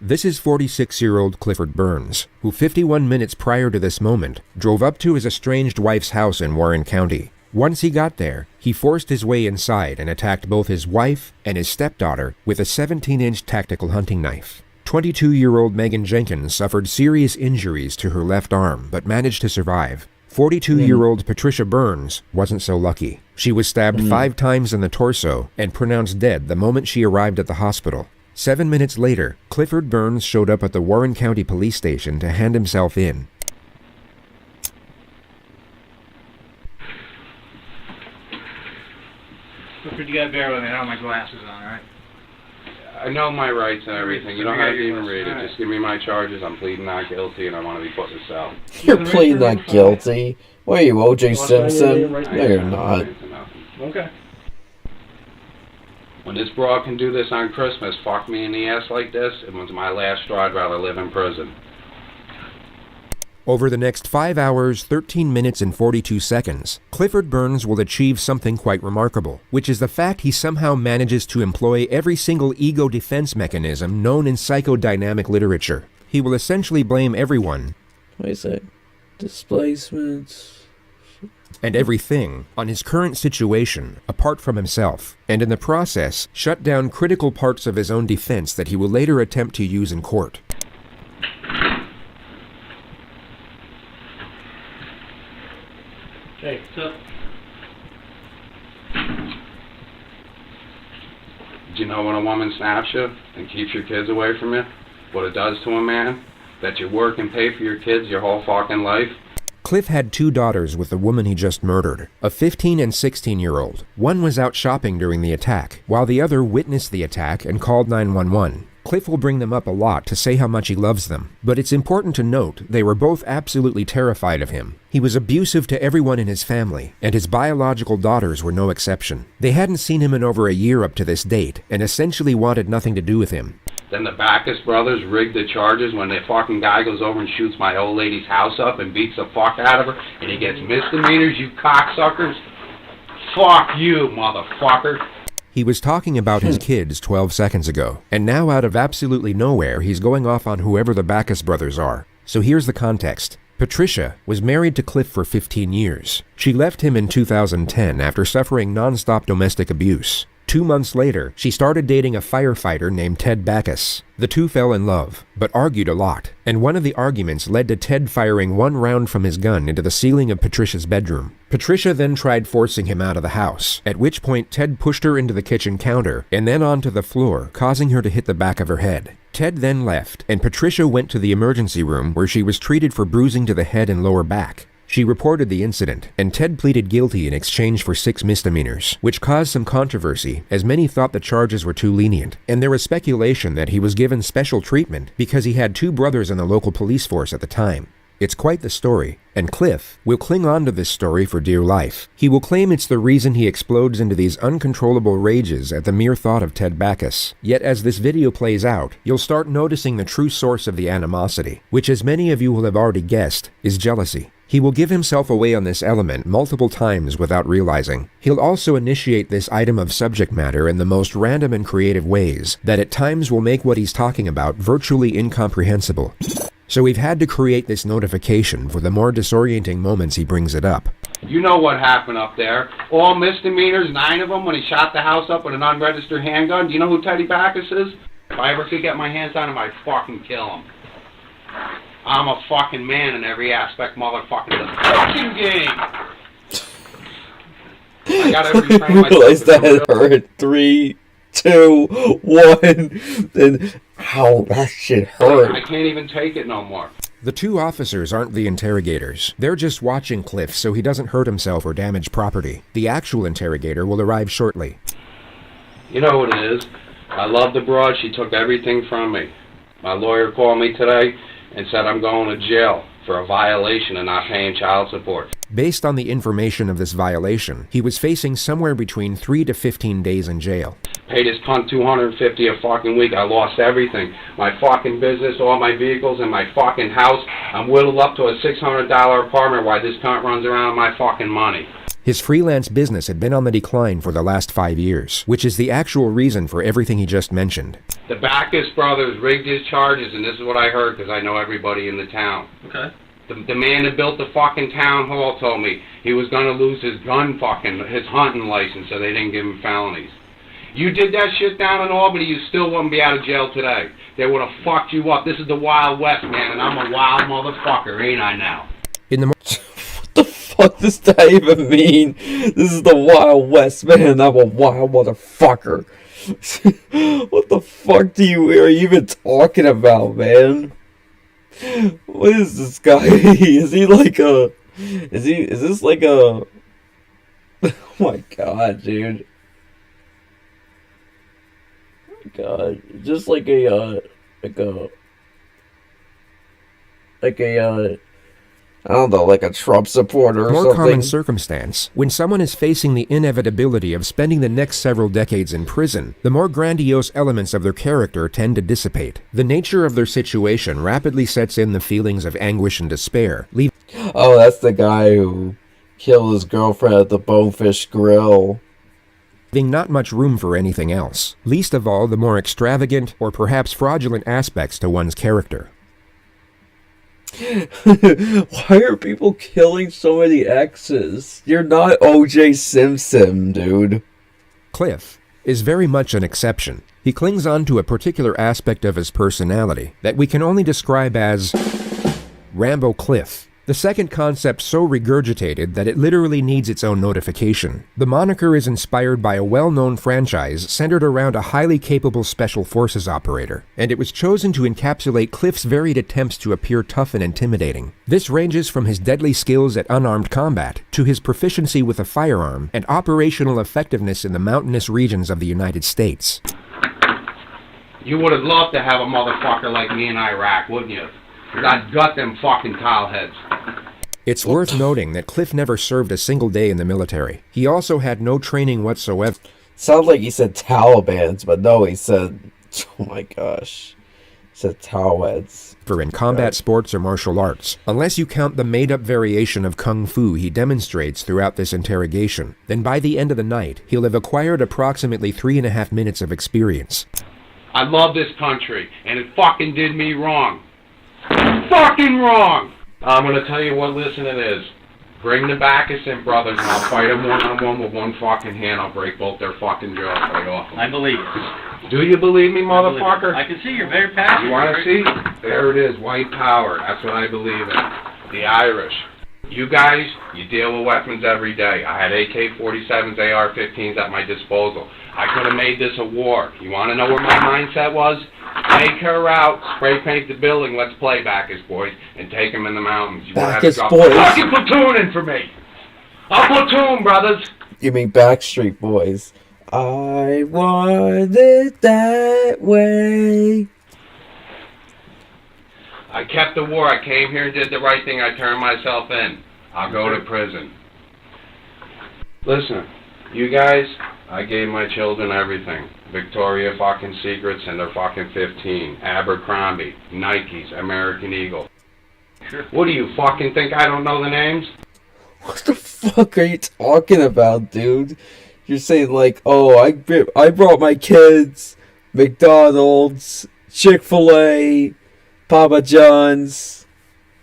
This is 46-year-old Clifford Burns, who 51 minutes prior to this moment drove up to his estranged wife's house in Warren County. Once he got there, he forced his way inside and attacked both his wife and his stepdaughter with a 17-inch tactical hunting knife. 22-year-old Megan Jenkins suffered serious injuries to her left arm but managed to survive. 42-year-old Patricia Burns wasn't so lucky. She was stabbed 5 times in the torso and pronounced dead the moment she arrived at the hospital. 7 minutes later, Clifford Burns showed up at the Warren County Police Station to hand himself in. Clifford, you gotta bear with me. I don't have my glasses on, alright? I know my rights and everything. You don't have to even read it. Just give me my charges. I'm pleading not guilty, and I want to be put in a cell. You're pleading not guilty? What are you, O.J. Simpson? No, you're not. Okay. When this broad can do this on Christmas, fuck me in the ass like this, it was my last straw. I'd rather live in prison. Over the next 5 hours, 13 minutes and 42 seconds, Clifford Burns will achieve something quite remarkable, which is the fact he somehow manages to employ every single ego defense mechanism known in psychodynamic literature. He will essentially blame everyone, What is it? Displacements. and everything on his current situation, apart from himself, and in the process, shut down critical parts of his own defense that he will later attempt to use in court. Hey, what's up? Do you know when a woman snaps you and keeps your kids away from you? What it does to a man? That you work and pay for your kids your whole fucking life? Cliff had 2 daughters with the woman he just murdered, a 15 and 16-year-old. One was out shopping during the attack, while the other witnessed the attack and called 911. Cliff will bring them up a lot to say how much he loves them, but it's important to note they were both absolutely terrified of him. He was abusive to everyone in his family, and his biological daughters were no exception. They hadn't seen him in over a year up to this date, and essentially wanted nothing to do with him. Then the Backus brothers rigged the charges when the fucking guy goes over and shoots my old lady's house up and beats the fuck out of her, and he gets misdemeanors, you cocksuckers. Fuck you, motherfucker. He was talking about his kids 12 seconds ago, and now out of absolutely nowhere he's going off on whoever the Backus brothers are. So here's the context. Patricia was married to Cliff for 15 years. She left him in 2010 after suffering non-stop domestic abuse. 2 months later, she started dating a firefighter named Ted Backus. The two fell in love, but argued a lot, and one of the arguments led to Ted firing one round from his gun into the ceiling of Patricia's bedroom. Patricia then tried forcing him out of the house, at which point Ted pushed her into the kitchen counter and then onto the floor, causing her to hit the back of her head. Ted then left, and Patricia went to the emergency room where she was treated for bruising to the head and lower back. She reported the incident, and Ted pleaded guilty in exchange for 6 misdemeanors, which caused some controversy as many thought the charges were too lenient, and there was speculation that he was given special treatment because he had 2 brothers in the local police force at the time. It's quite the story, and Cliff will cling on to this story for dear life. He will claim it's the reason he explodes into these uncontrollable rages at the mere thought of Ted Backus. Yet as this video plays out, you'll start noticing the true source of the animosity, which as many of you will have already guessed, is jealousy. He will give himself away on this element multiple times without realizing. He'll also initiate this item of subject matter in the most random and creative ways that at times will make what he's talking about virtually incomprehensible. So we've had to create this notification for the more disorienting moments he brings it up. You know what happened up there. All misdemeanors, 9 of them, when he shot the house up with an unregistered handgun. Do you know who Teddy Backus is? If I ever could get my hands on him, I'd fucking kill him. I'm a fucking man in every aspect, motherfucking the fucking game. I got every I realized that it hurt. 3, 2, 1. Then, ow, that shit hurt. I can't even take it no more. The 2 officers aren't the interrogators. They're just watching Cliff so he doesn't hurt himself or damage property. The actual interrogator will arrive shortly. You know what it is? I love the broad. She took everything from me. My lawyer called me today and said I'm going to jail for a violation of not paying child support. Based on the information of this violation, he was facing somewhere between 3 to 15 days in jail. Paid his cunt $250 a fucking week. I lost everything. My fucking business, all my vehicles, and my fucking house. I'm whittled up to a $600 apartment while this cunt runs around with my fucking money. His freelance business had been on the decline for the last 5 years, which is the actual reason for everything he just mentioned. The Backus brothers rigged his charges, and this is what I heard because I know everybody in the town. Okay. The man that built the fucking town hall told me he was going to lose his his hunting license, so they didn't give him felonies. You did that shit down in Albany, you still wouldn't be out of jail today. They would have fucked you up. This is the Wild West, man, and I'm a wild motherfucker, ain't I now? In the What the fuck does that even mean? This is the Wild West, man. I'm a wild motherfucker. What the fuck are you even talking about, man? What is this guy? Is he like a... Is this like a... Oh my god, dude. Oh my god. Just like a, I don't know, like a Trump supporter or more something. common circumstance, when someone is facing the inevitability of spending the next several decades in prison, the more grandiose elements of their character tend to dissipate. The nature of their situation rapidly sets in the feelings of anguish and despair, leaving Oh, that's the guy who killed his girlfriend at the Bonefish Grill. not much room for anything else, least of all the more extravagant or perhaps fraudulent aspects to one's character. Why are people killing so many exes? You're not O.J. Simpson, dude. Cliff is very much an exception. He clings on to a particular aspect of his personality that we can only describe as Rambo Cliff. The second concept so regurgitated that it literally needs its own notification. The moniker is inspired by a well-known franchise centered around a highly capable special forces operator, and it was chosen to encapsulate Cliff's varied attempts to appear tough and intimidating. This ranges from his deadly skills at unarmed combat to his proficiency with a firearm and operational effectiveness in the mountainous regions of the United States. You would have loved to have a motherfucker like me in Iraq, wouldn't you? Because I'd gut them fucking towel heads. It's worth noting that Cliff never served a single day in the military. He also had no training whatsoever. Sounds like he said Talibans, but no, he said, oh my gosh, he said Towheads. For in combat sports or martial arts, unless you count the made-up variation of kung fu he demonstrates throughout this interrogation. Then by the end of the night, he'll have acquired approximately 3.5 minutes of experience. I love this country, and it fucking did me wrong. Fucking wrong! I'm gonna tell you what listening is. Bring the Bacchus in, brothers, and I'll fight them one-on-one with one fucking hand. I'll break both their fucking jaws right off them. I believe it. Do you believe me, motherfucker? I can see you're very passionate. You want to see? There it is, white power. That's what I believe in. The Irish. You guys, you deal with weapons every day. I had AK-47s, AR-15s at my disposal. I could have made this a war. You want to know where my mindset was? Take her out, spray paint the building, let's play Bacchus boys, and take them in the mountains. You Bacchus have to boys. fucking platoon in for me. I'll platoon, brothers. You mean Backstreet Boys? I want it that way. I kept the war. I came here and did the right thing. I turned myself in. I'll go to prison. Listen, you guys, I gave my children everything. Victoria fucking Secrets and they're fucking 15. Abercrombie, Nikes, American Eagle. Sure. What do you fucking think I don't know the names? What the fuck are you talking about, dude? You're saying like, oh, I brought my kids McDonald's, Chick-fil-A, Papa John's.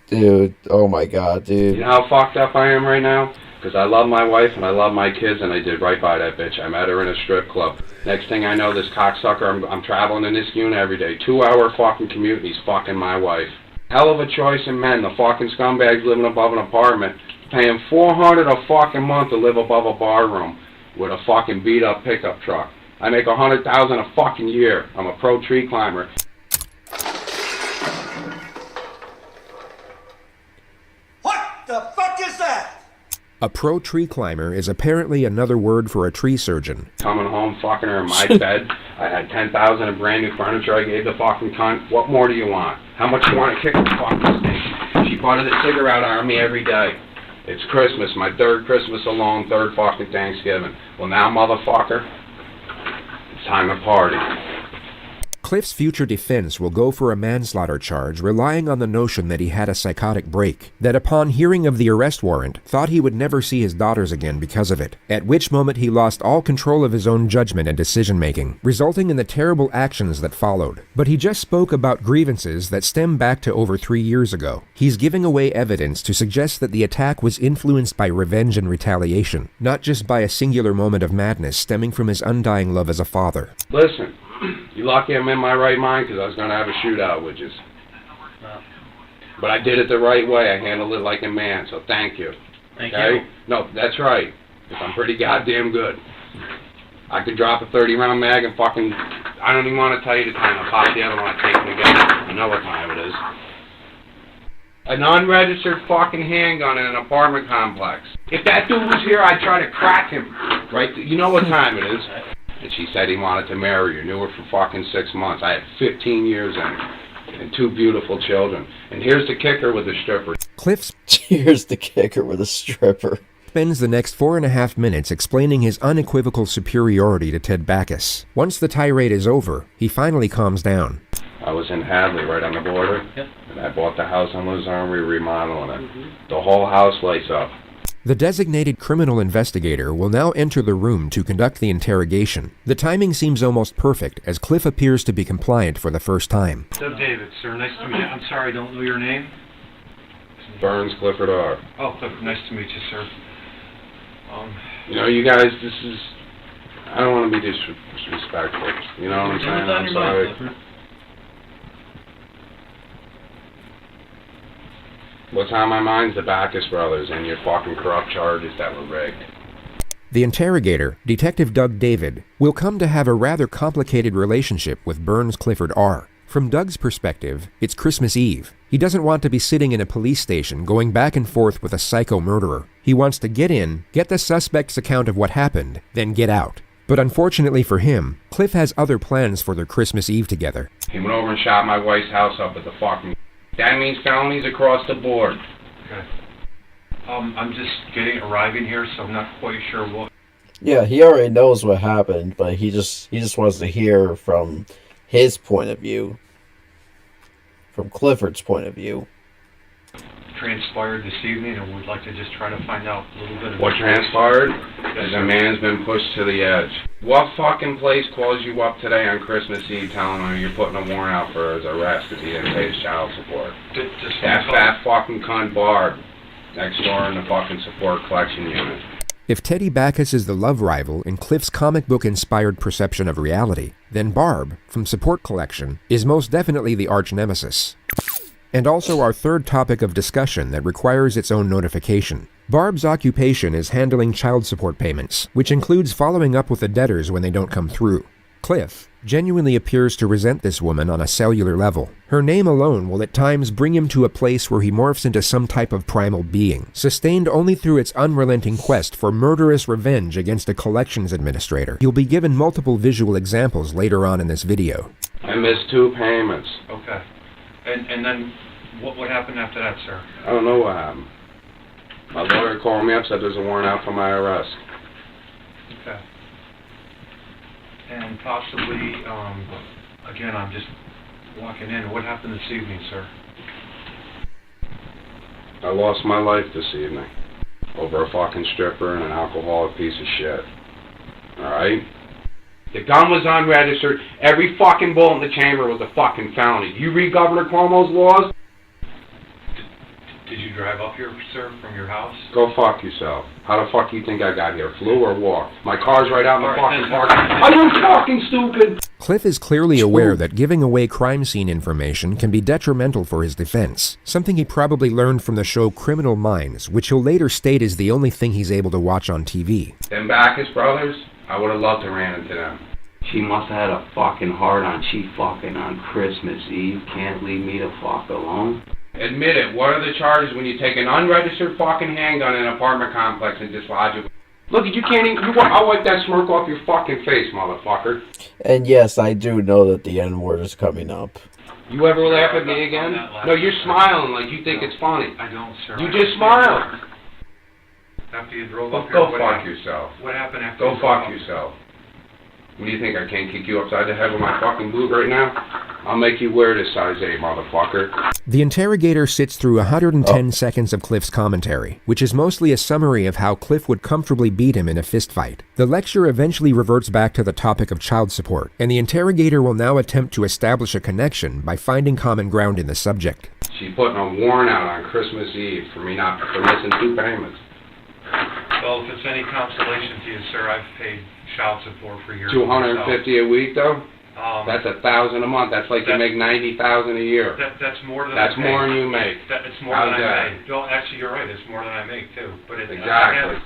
Dude, oh my god, dude. You know how fucked up I am right now? Because I love my wife and I love my kids and I did right by that bitch. I met her in a strip club. Next thing I know, this cocksucker, I'm traveling in this unit every day. 2-hour fucking commute and he's fucking my wife. Hell of a choice in men. The fucking scumbags living above an apartment, paying $400 a fucking month to live above a bar room with a fucking beat up pickup truck. I make $100,000 a fucking year. I'm a pro tree climber. What the fuck is that? A pro tree climber is apparently another word for a tree surgeon. Coming home, fucking her in my bed. I had $10,000 of brand new furniture I gave the fucking cunt. What more do you want? How much do you want to kick the fucking thing? She bought the cigarette on me every day. It's Christmas, my third Christmas alone, third fucking Thanksgiving. Well now, motherfucker, it's time to party. Cliff's future defense will go for a manslaughter charge, relying on the notion that he had a psychotic break, that upon hearing of the arrest warrant, thought he would never see his daughters again because of it, at which moment he lost all control of his own judgment and decision-making, resulting in the terrible actions that followed. But he just spoke about grievances that stem back to over 3 years ago. He's giving away evidence to suggest that the attack was influenced by revenge and retaliation, not just by a singular moment of madness stemming from his undying love as a father. Listen. You lucky I'm in my right mind because I was going to have a shootout with you. But I did it the right way. I handled it like a man, so thank you. Thank you. No, that's right. Because I'm pretty goddamn good. I could drop a 30-round mag and fucking... I don't even want to tell you the time. I'll pop the other one. I take them again. I know what time it is. An unregistered fucking handgun in an apartment complex. If that dude was here, I'd try to crack him. Right? You know what time it is. And she said he wanted to marry her. Knew her for fucking 6 months. I had 15 years in it. And 2 beautiful children. And here's the kicker with the stripper. Cliff's Here's the kicker with a stripper. Spends the next 4.5 minutes explaining his unequivocal superiority to Ted Bacchus. Once the tirade is over, he finally calms down. I was in Hadley, right on the border. Yep. And I bought the house on Luzerne. We're remodeling it. The whole house lights up. The designated criminal investigator will now enter the room to conduct the interrogation. The timing seems almost perfect, as Cliff appears to be compliant for the first time. So, David, sir, nice to meet you. I'm sorry, I don't know your name. Burns Clifford R. Oh, Cliff, nice to meet you, sir. You know, you guys, this is... I don't want to be disrespectful. You know what I'm saying? I'm sorry. What's on my mind is the Bacchus brothers and your fucking corrupt charges that were rigged. The interrogator, Detective Doug David, will come to have a rather complicated relationship with Burns Clifford R. From Doug's perspective, it's Christmas Eve. He doesn't want to be sitting in a police station going back and forth with a psycho murderer. He wants to get in, get the suspect's account of what happened, then get out. But unfortunately for him, Cliff has other plans for their Christmas Eve together. He went over and shot my wife's house up with the fucking... That means felonies across the board. Okay. I'm just arriving here, so I'm not quite sure what. Yeah, he already knows what happened, but he just wants to hear from his point of view, from Clifford's point of view. Transpired this evening, and we'd like to just try to find out a little bit of what transpired is a man's been pushed to the edge. What fucking place calls you up today on Christmas Eve telling him you're putting a warrant out for his arrest because he didn't pay his child support? That fat fucking cunt Barb. next door in the fucking support collection unit. If Teddy Backus is the love rival in Cliff's comic book-inspired perception of reality, then Barb, from Support Collection, is most definitely the arch-nemesis. And also our third topic of discussion that requires its own notification. Barb's occupation is handling child support payments, which includes following up with the debtors when they don't come through. Cliff genuinely appears to resent this woman on a cellular level. Her name alone will at times bring him to a place where he morphs into some type of primal being, sustained only through its unrelenting quest for murderous revenge against a collections administrator. You'll be given multiple visual examples later on in this video. I missed 2 payments. Okay. And then what happened after that, sir? I don't know what happened. My lawyer called me up, said there's a warrant out for my arrest. Okay. And possibly, again, I'm just walking in. What happened this evening, sir? I lost my life this evening over a fucking stripper and an alcoholic piece of shit. Alright? The gun was unregistered. Every fucking bullet in the chamber was a fucking felony. You read Governor Cuomo's laws? Did you drive up here, sir, from your house? Go fuck yourself. How the fuck do you think I got here? Flew or walked? My car's right out in the fucking park. Are you fucking stupid? Cliff is clearly aware that giving away crime scene information can be detrimental for his defense, something he probably learned from the show Criminal Minds, which he'll later state is the only thing he's able to watch on TV. Them Backus brothers, I would have loved to ran into them. She must have had a fucking heart on. She fucking on Christmas Eve. Can't leave me the fuck alone. Admit it. What are the charges when you take an unregistered fucking handgun in an apartment complex and dislodge it? Look, you can't even... I'll wipe that smirk off your fucking face, motherfucker. And yes, I do know that the N-word is coming up. You ever laugh at me again? No, you're smiling like you think it's funny. I don't, sir. You just smile. After you drove up here, Go fuck yourself. What happened after Go fuck yourself. What do you think, I can't kick you upside the head with my fucking boot right now? I'll make you wear this size 8, motherfucker. The interrogator sits through 110 seconds of Cliff's commentary, which is mostly a summary of how Cliff would comfortably beat him in a fistfight. The lecture eventually reverts back to the topic of child support, and the interrogator will now attempt to establish a connection by finding common ground in the subject. She's putting a warrant out on Christmas Eve for me not for missing 2 payments. Well, if it's any consolation to you, sir, I've paid child support for years. $250 a week, though? That's $1,000 a month. That's like you make $90,000 a year. That's more than That's I more make. than you make. It's more than I make. Well, actually, you're right. It's more than I make, too. But Exactly.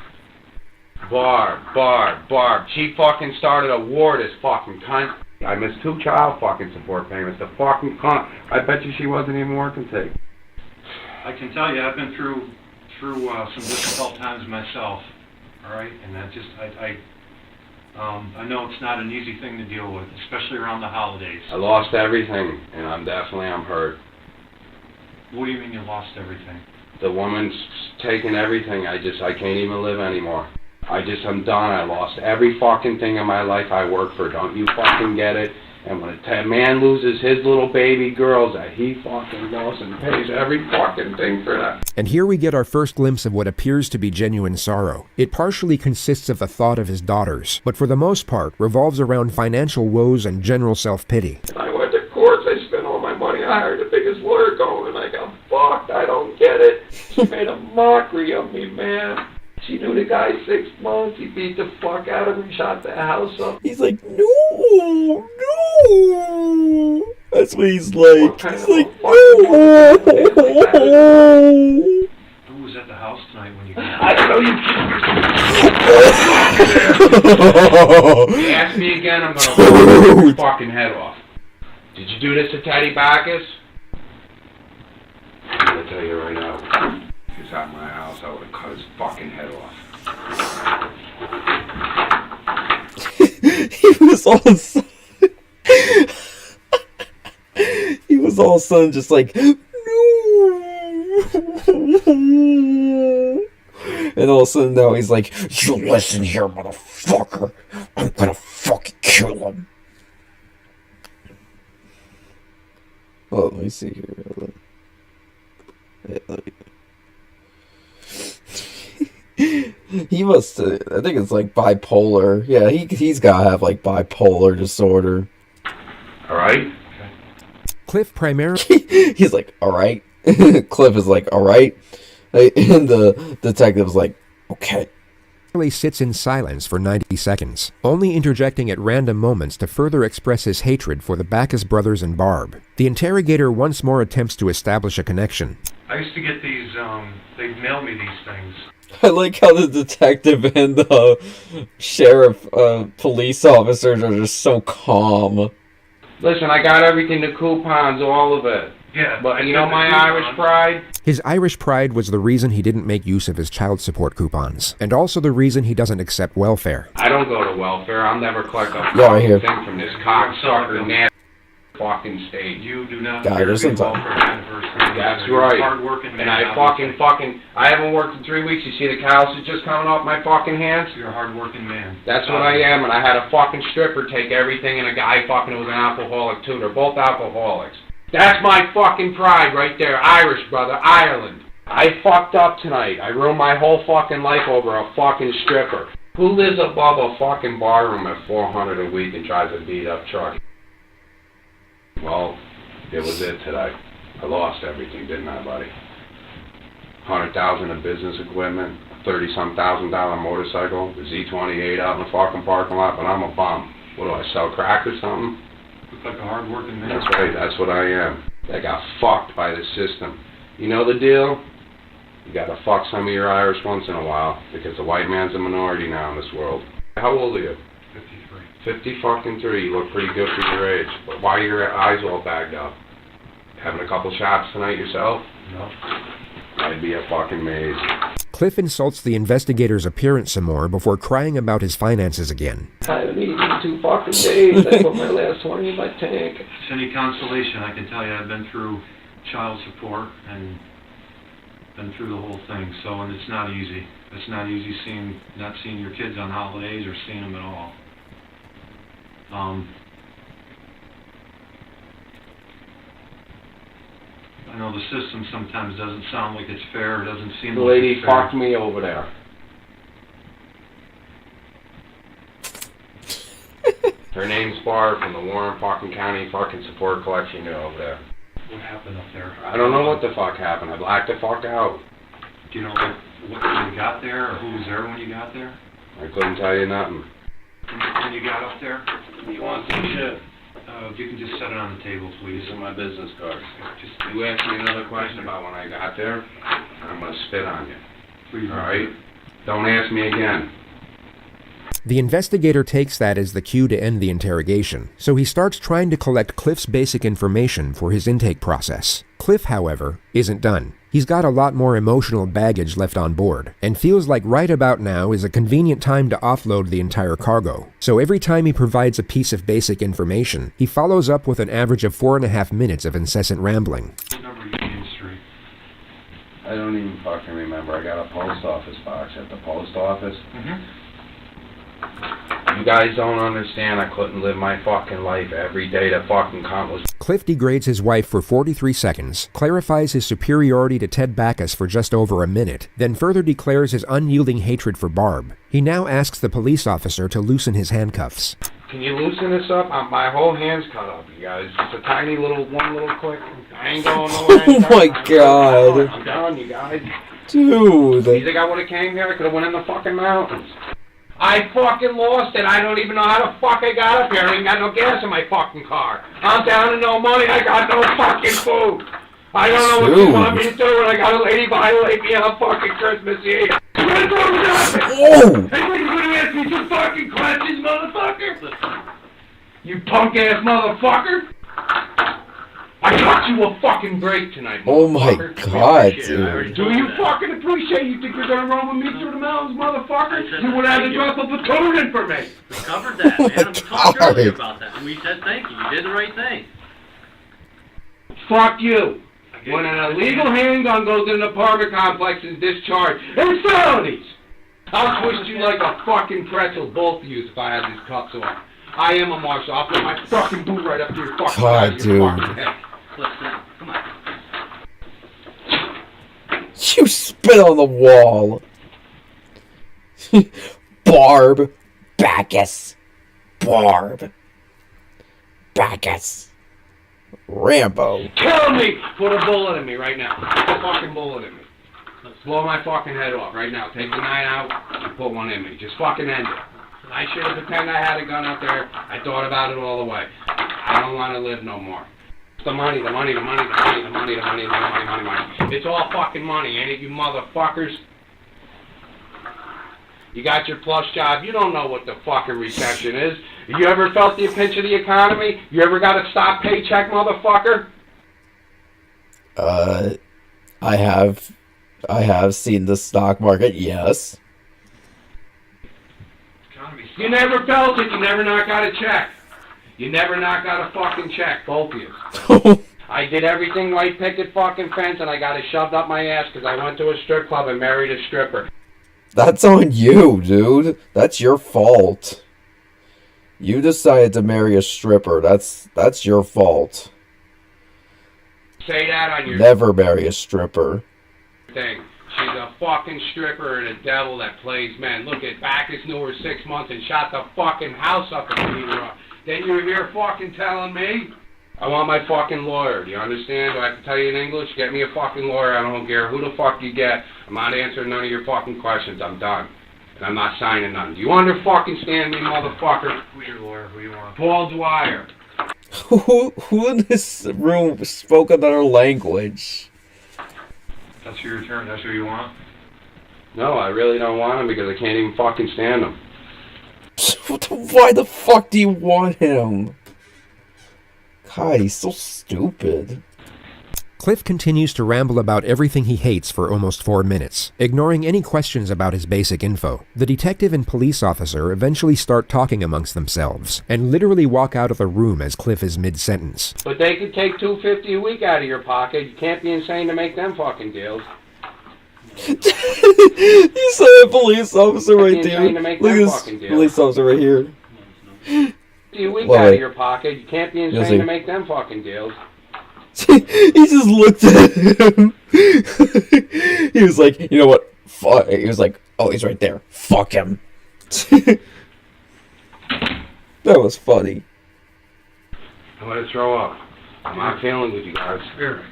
Barb. She fucking started a war, this fucking cunt. I missed 2 child fucking support payments. The fucking cunt. I bet you she wasn't even working today. I can tell you, I've been through some difficult times myself. All right, and that just I know it's not an easy thing to deal with, especially around the holidays. I lost everything, and I'm hurt. What do you mean you lost everything? The woman's taken everything. I can't even live anymore. I'm done. I lost every fucking thing in my life I worked for. Don't you fucking get it? And when a man loses his little baby girls that he fucking lost and pays every fucking thing for that. And here we get our first glimpse of what appears to be genuine sorrow. It partially consists of the thought of his daughters, but for the most part revolves around financial woes and general self-pity. I went to court, I spent all my money, I hired the biggest lawyer going, and I got fucked. I don't get it. She made a mockery of me, man. She knew the guy 6 months. He beat the fuck out of him, shot the house up. He's like, no. That's what he's like. He's like, no. Who was at the house tonight when you got I don't know you ask me again, I'm gonna blow your fucking head off. Did you do this to Teddy Backus? I'm gonna tell you right now. If he was at my house, I would have cut his fucking head off. He was all of a sudden just like, no. And all of a sudden now he's like, you listen here, motherfucker. I'm gonna fucking kill him. Oh, let me see here. He must, I think it's like bipolar. Yeah, he's gotta have like bipolar disorder. Alright? Cliff primarily... He's like, alright. Cliff is like, alright. And the detective's like, okay. He sits in silence for 90 seconds, only interjecting at random moments to further express his hatred for the Backus brothers and Barb. The interrogator once more attempts to establish a connection. I used to get these, they'd mail me these things. I like how the detective and the sheriff, police officers are just so calm. Listen, I got everything, the coupons, all of it. Yeah. But you know my Irish pride? His Irish pride was the reason he didn't make use of his child support coupons, and also the reason he doesn't accept welfare. I don't go to welfare. I'll never collect a right here. thing from this cocksucker nasty fucking state. You do not God, there's some time. That's right. Hard-working man. And I I haven't worked in 3 weeks. You see the calluses just coming off my fucking hands? You're a hard-working man. That's what I am, and I had a fucking stripper take everything, and a guy fucking who was an alcoholic too. They're both alcoholics. That's my fucking pride right there. Irish, brother. Ireland. I fucked up tonight. I ruined my whole fucking life over a fucking stripper. Who lives above a fucking barroom at $400 a week and drives a beat-up truck? Well, it was it today. I lost everything, didn't I, buddy? $100,000 in business equipment, $30-some thousand motorcycle, the Z28 out in the fucking parking lot, but I'm a bum. What do I sell, crack or something? Look like a hard-working man. That's right, that's what I am. I got fucked by the system. You know the deal? You gotta fuck some of your Irish once in a while, because the white man's a minority now in this world. How old are you? 53 fucking 3. You look pretty good for your age. But why are your eyes all bagged up? Having a couple shots tonight yourself? No. I'd be a fucking maze. Cliff insults the investigator's appearance some more before crying about his finances again. I haven't eaten in 2 fucking days. I put my last 20 in my tank. If it's any consolation, I can tell you I've been through child support and been through the whole thing. So, and it's not easy. It's not easy not seeing your kids on holidays or seeing them at all. I know the system sometimes doesn't sound like it's fair, or doesn't seem The like lady it's fair. fucked me over there. Her name's Barb from the Warren fucking County fucking support collection unit over there. What happened up there? I don't know what the fuck happened. I blacked the fuck out. Do you know what when you got there, or who was there when you got there? I couldn't tell you nothing. When you got up there? You want some shit? If you can just set it on the table, please. These are my business cards. Just You ask me another question about when I got there, I'm gonna spit on you. please. Alright? Don't ask me again. The investigator takes that as the cue to end the interrogation, so he starts trying to collect Cliff's basic information for his intake process. Cliff, however, isn't done. He's got a lot more emotional baggage left on board, and feels like right about now is a convenient time to offload the entire cargo. So every time he provides a piece of basic information, he follows up with an average of 4.5 minutes of incessant rambling. What number are you in Street? I don't even fucking remember. I got a post office box at the post office. You guys don't understand. I couldn't live my fucking life every day to fucking accomplish. Cliff degrades his wife for 43 seconds, clarifies his superiority to Ted Backus for just over a minute, then further declares his unyielding hatred for Barb. He now asks the police officer to loosen his handcuffs. Can you loosen this up? My whole hand's cut up, you guys. Just a tiny little, one little click. I ain't going nowhere. Oh my god. I'm done, you guys. Dude. You think I would have came here? I could have went in the fucking mountains. I fucking lost it. I don't even know how the fuck I got up here. I ain't got no gas in my fucking car. I'm down to no money. I got no fucking food. I don't know what you want me to do when I got a lady violate me on fucking Christmas Eve. Oh! Hey, you gonna ask me some fucking questions, motherfucker? You punk ass motherfucker! I got you a fucking break tonight, Oh my god, dude. dude. Do you fucking appreciate you think you're gonna run with me through the mountains, motherfucker? You would have to drop up a tune for me. We covered that, man. We talked earlier about that. And we said thank you. You did the right thing. Fuck you. When an illegal handgun goes in an apartment complex and discharged, it's felonies. I'll twist you like a fucking pretzel, both of you, if I have these cuffs on. I am a marshal. I'll put my fucking boot right up to your fucking God, side of your dude. fucking head. Come on. You spit on the wall. Barb. Backus. Barb. Backus. Rambo. Kill me! Put a bullet in me right now. Put a fucking bullet in me. Blow my fucking head off right now. Take the 9 out and put one in me. Just fucking end it. I should have pretended I had a gun up there. I thought about it all the way. I don't want to live no more. The money. It's all fucking money, ain't it, you motherfuckers? You got your plush job. You don't know what the fucking recession is. You ever felt the pinch of the economy? You ever got a stop paycheck, motherfucker? I have seen the stock market, yes. You never felt it. You never not got a check. You never not got a fucking check, both of you. I did everything white picket fucking fence, and I got it shoved up my ass because I went to a strip club and married a stripper. That's on you, dude. That's your fault. You decided to marry a stripper. That's your fault. Say that on your Never marry a stripper. thing. She's a fucking stripper and a devil that plays men. Look at Bacchus knew her 6 months and shot the fucking house up and beat her up. Then you're here fucking telling me? I want my fucking lawyer. Do you understand? Do I have to tell you in English? Get me a fucking lawyer. I don't care who the fuck you get. I'm not answering none of your fucking questions. I'm done. And I'm not signing none. Do you understand me, motherfucker? Who's your lawyer? Who you want? Paul Dwyer. Who in this room spoke another language? That's your attorney. That's who you want? No, I really don't want him because I can't even fucking stand him. Why the fuck do you want him? God, he's so stupid. Cliff continues to ramble about everything he hates for almost 4 minutes, ignoring any questions about his basic info. The detective and police officer eventually start talking amongst themselves, and literally walk out of the room as Cliff is mid-sentence. But they could take $250 a week out of your pocket. You can't be insane to make them fucking deals. You saw a police officer right there. To make Look at them this fucking deals. police officer right here. A week Wait. out of your pocket. You can't be You'll insane see. to make them fucking deals. He just looked at him. He was like, you know what? Fuck. He was like, oh, he's right there. Fuck him. That was funny. I'm gonna throw up. I'm not feeling with you guys. Here.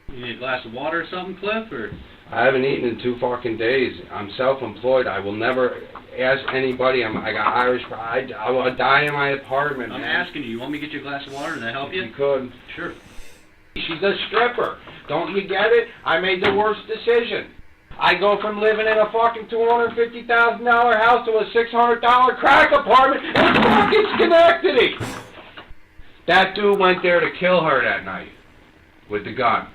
You need a glass of water or something, Cliff, or? I haven't eaten in 2 fucking days. I'm self-employed. I will never ask anybody. I got Irish pride. I will die in my apartment, I'm man. asking you want me to get you a glass of water? Can I help you? You could. Sure. She's a stripper. Don't you get it? I made the worst decision. I go from living in a fucking $250,000 house to a $600 crack apartment in fucking Schenectady. That dude went there to kill her that night with the gun.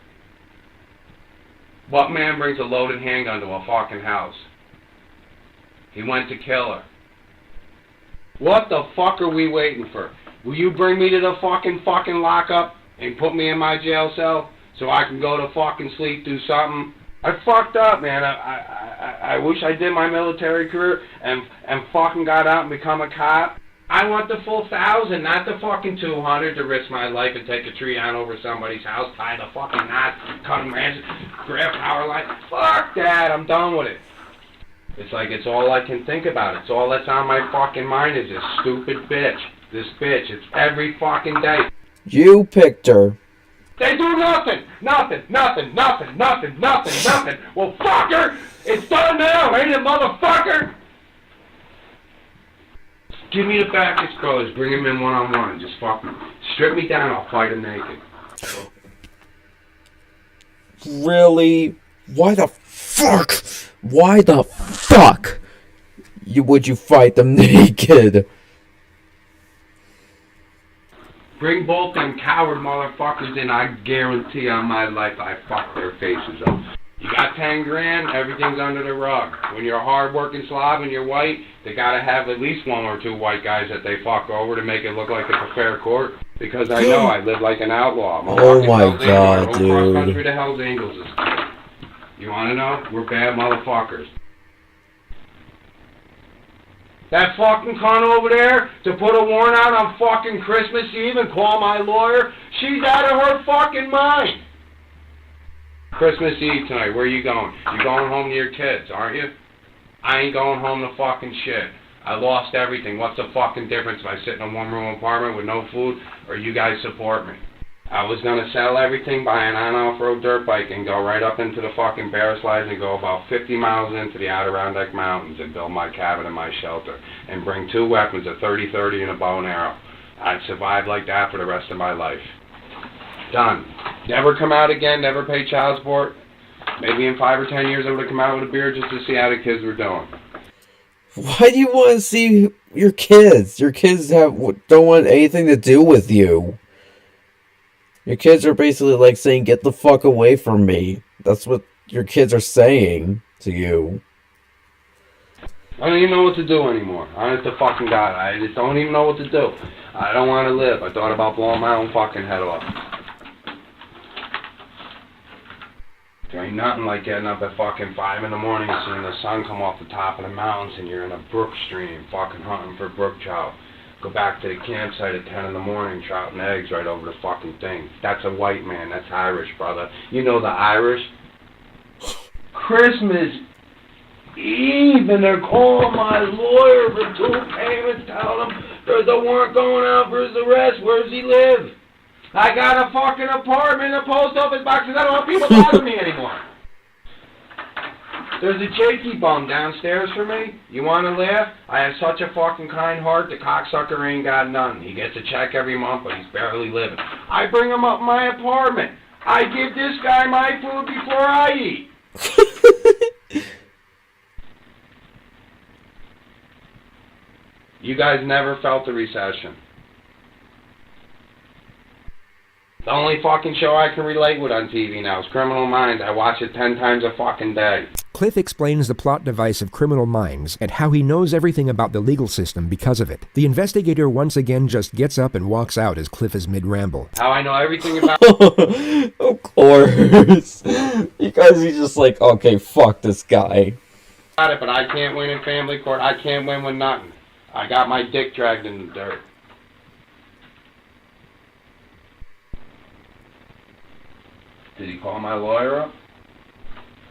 What man brings a loaded handgun to a fucking house? He went to kill her. What the fuck are we waiting for? Will you bring me to the fucking lockup and put me in my jail cell so I can go to fucking sleep, do something? I fucked up, man. I wish I did my military career and fucking got out and become a cop. I want the full 1,000, not the fucking 200 to risk my life and take a tree down over somebody's house, tie the fucking knot, cut them branches, grab power line. Fuck that, I'm done with it. It's like it's all I can think about. It's all that's on my fucking mind is this stupid bitch. This bitch. It's every fucking day. You picked her. They do nothing. Nothing. Well, fuck her. It's done now, ain't it, motherfucker? Give me the Bacchus brothers. Bring him in one-on-one and just fucking strip me down. I'll fight him naked. Really? Why the fuck? Why the fuck would you fight them naked? Bring both them coward motherfuckers in. I guarantee on my life I fuck their faces up. You got 10 grand, everything's under the rug. When you're a hard-working slob and you're white, they gotta have at least 1 or 2 white guys that they fuck over to make it look like it's a fair court. Because I know I live like an outlaw. I'm a Oh fucking my Hells Angel. God, I go cross country dude. to Hells Angels is cool. You wanna know? We're bad motherfuckers. That fucking cunt over there to put a warrant out on fucking Christmas Eve and call my lawyer, she's out of her fucking mind. Christmas Eve tonight, where you going? You going home to your kids, aren't you? I ain't going home to fucking shit. I lost everything. What's the fucking difference if I sit in a 1-room apartment with no food or you guys support me? I was gonna sell everything, buy an on-off-road dirt bike, and go right up into the fucking bear slides and go about 50 miles into the Adirondack Mountains and build my cabin and my shelter, and bring 2 weapons, a 30-30 and a bow and arrow. I'd survive like that for the rest of my life. Done. Never come out again, never pay child support. Maybe in 5 or 10 years I would have come out with a beer just to see how the kids were doing. Why do you want to see your kids? Your kids don't want anything to do with you. Your kids are basically like saying, get the fuck away from me. That's what your kids are saying to you. I don't even know what to do anymore. Honest to fucking God, I just don't even know what to do. I don't want to live. I thought about blowing my own fucking head off. There ain't nothing like getting up at fucking 5 in the morning and seeing the sun come off the top of the mountains and you're in a brook stream fucking hunting for brook trout. Go back to the campsite at 10 in the morning, trouting eggs right over the fucking thing. That's a white man. That's Irish, brother. You know the Irish? Christmas Eve, and they're calling my lawyer for 2 payments, telling him there's a warrant going out for his arrest. Where does he live? I got a fucking apartment in a post office box because I don't want people bothering me anymore. There's a jakey bum downstairs for me. You want to laugh? I have such a fucking kind heart, the cocksucker ain't got none. He gets a check every month, but he's barely living. I bring him up my apartment. I give this guy my food before I eat. You guys never felt the recession. The only fucking show I can relate with on TV now is Criminal Minds. I watch it 10 times a fucking day. Cliff explains the plot device of Criminal Minds and how he knows everything about the legal system because of it. The investigator once again just gets up and walks out as Cliff is mid-ramble. How I know everything about... Of course. Because he's just like, okay, fuck this guy. But I can't win in family court. I can't win with nothing. I got my dick dragged in the dirt. Did he call my lawyer up?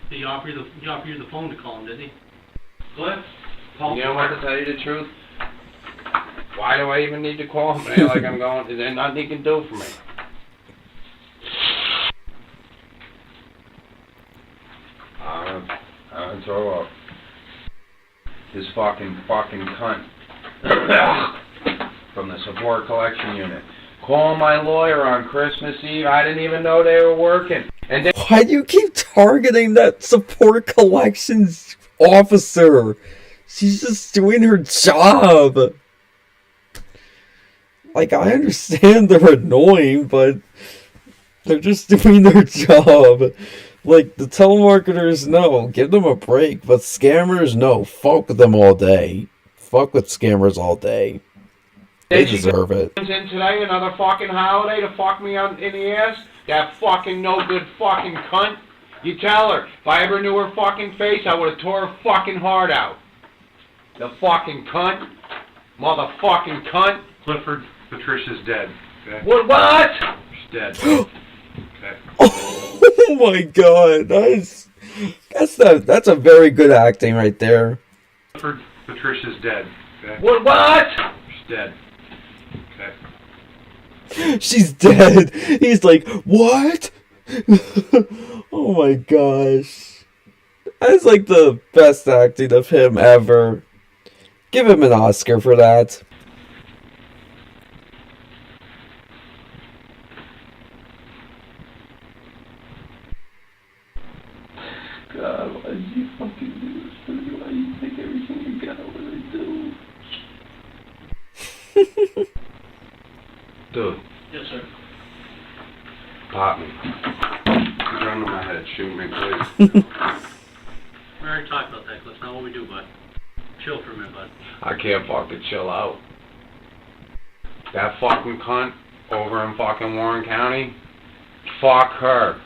He offered you the phone to call him, didn't he? Cliff? You know what, to tell you the truth? Why do I even need to call him? Like I'm going, is there nothing he can do for me? I'm throw up. This fucking cunt. From the support collection unit. Call my lawyer on Christmas Eve. I didn't even know they were working. And why do you keep targeting that support collections officer? She's just doing her job. Like, I understand they're annoying, but they're just doing their job. Like, the telemarketers, no, give them a break. But scammers, no, fuck with them all day. Fuck with scammers all day. They deserve it. In today, another fucking holiday to fuck me in the ass? That fucking no good fucking cunt. You tell her, if I ever knew her fucking face, I would have tore her fucking heart out. The fucking cunt. Motherfucking cunt. Clifford, Patricia's dead. Okay? What? She's dead. Okay. Oh my god, that's a very good acting right there. Clifford, Patricia's dead. Okay? What? She's dead. She's dead. He's like, what? Oh my gosh. That's like the best acting of him ever. Give him an Oscar for that. God, why did you fucking do this to me? Why do you take everything you got? What did I do? Dude. Yes, sir. Pop me. Gun to my head. Shoot me, please. We already talked about that, Cliff. Not what we do, bud. Chill for a minute, bud. I can't fucking chill out. That fucking cunt over in fucking Warren County, fuck her.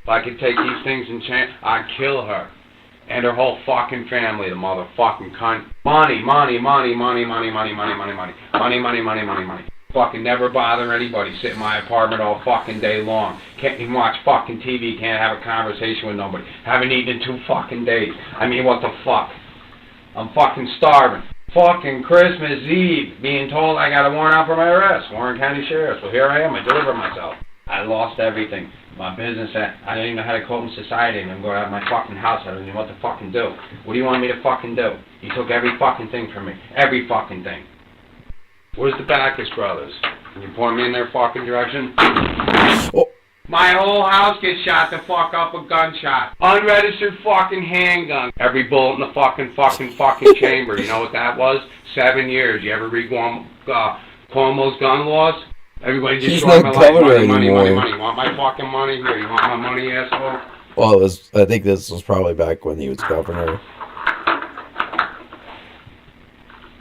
If I could take these things and change, I'd kill her. And her whole fucking family, the motherfucking cunt. Money. Fucking never bother anybody. Sit in my apartment all fucking day long. Can't even watch fucking TV. Can't have a conversation with nobody. Haven't eaten in 2 fucking days. I mean, what the fuck? I'm fucking starving. Fucking Christmas Eve being told I got a warrant out for my arrest. Warren County Sheriff. So here I am. I deliver myself. I lost everything. My business, I don't even know how to cope in society, and I'm going out of my fucking house. I don't even know what to fucking do. What do you want me to fucking do? You took every fucking thing from me. Every fucking thing. Where's the Backus brothers? Can you point me in their fucking direction? Oh. My whole house gets shot the fuck up with gunshot. Unregistered fucking handgun. Every bullet in the fucking chamber. You know what that was? 7 years. You ever read Cuomo's gun laws? Everybody just He's not my life. governor Money. anymore. You want my fucking money? Here, you want my money, asshole? Well, I think this was probably back when he was governor. I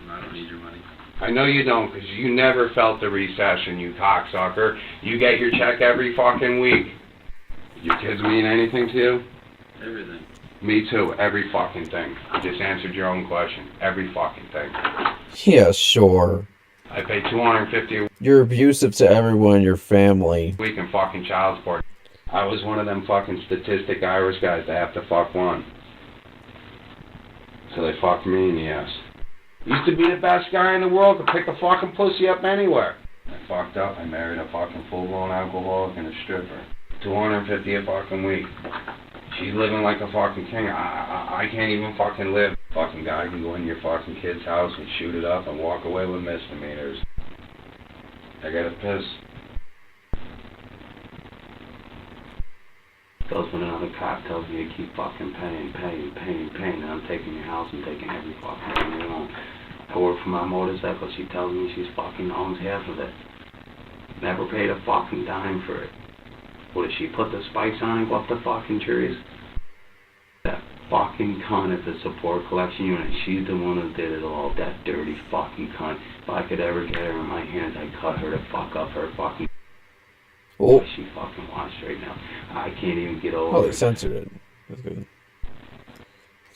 don't need your money. I know you don't, because you never felt the recession, you cocksucker. You get your check every fucking week. Your kids mean anything to you? Everything. Me too, every fucking thing. You just answered your own question. Every fucking thing. Yeah, sure. I pay $250 a You're abusive to everyone in your family. week in fucking child support. I was one of them fucking statistic Irish guys that have to fuck one. So they fucked me in the ass. Used to be the best guy in the world, could pick a fucking pussy up anywhere. I fucked up, I married a fucking full-blown alcoholic and a stripper. $250 a fucking week. She's living like a fucking king. I can't even fucking live. Fucking guy can go in your fucking kid's house and shoot it up and walk away with misdemeanors. I gotta piss. Goes when another cop tells me to keep fucking paying, and I'm taking your house and taking every fucking thing you own. I work for my motorcycle, she tells me she's fucking owns half of it. Never paid a fucking dime for it. What, did she put the spikes on and go up the fucking trees? That fucking cunt at the support collection unit, she's the one who did it all, that dirty fucking cunt. If I could ever get her in my hands, I'd cut her to fuck up her fucking... Oh. She fucking watched right now. I can't even get over Oh, they it. censored it. That's good.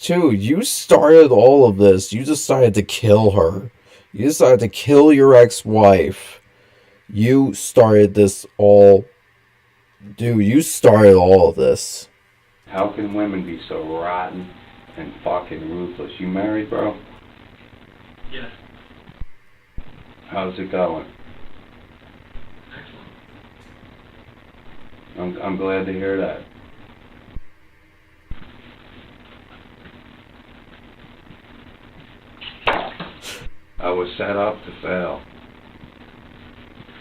Dude, you started all of this. You decided to kill her. You decided to kill your ex-wife. You started this all... Dude, you started all of this. How can women be so rotten and fucking ruthless? You married, bro? Yes. How's it going? I'm glad to hear that. I was set up to fail.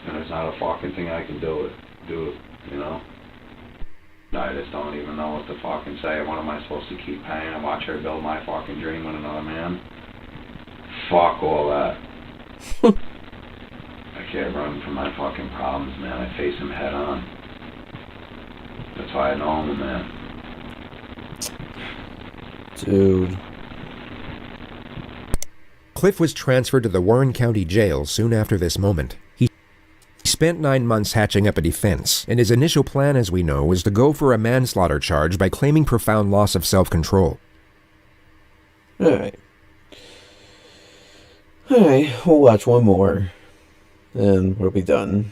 And there's not a fucking thing I can do, you know? I just don't even know what to fucking say. What am I supposed to keep paying and watch her build my fucking dream with another man? Fuck all that. I can't run from my fucking problems, man. I face them head on. That's why I know I'm a man. Dude. Cliff was transferred to the Warren County Jail soon after this moment. He spent 9 months hatching up a defense, and his initial plan, as we know, was to go for a manslaughter charge by claiming profound loss of self-control. Alright. Alright, we'll watch one more. And we'll be done.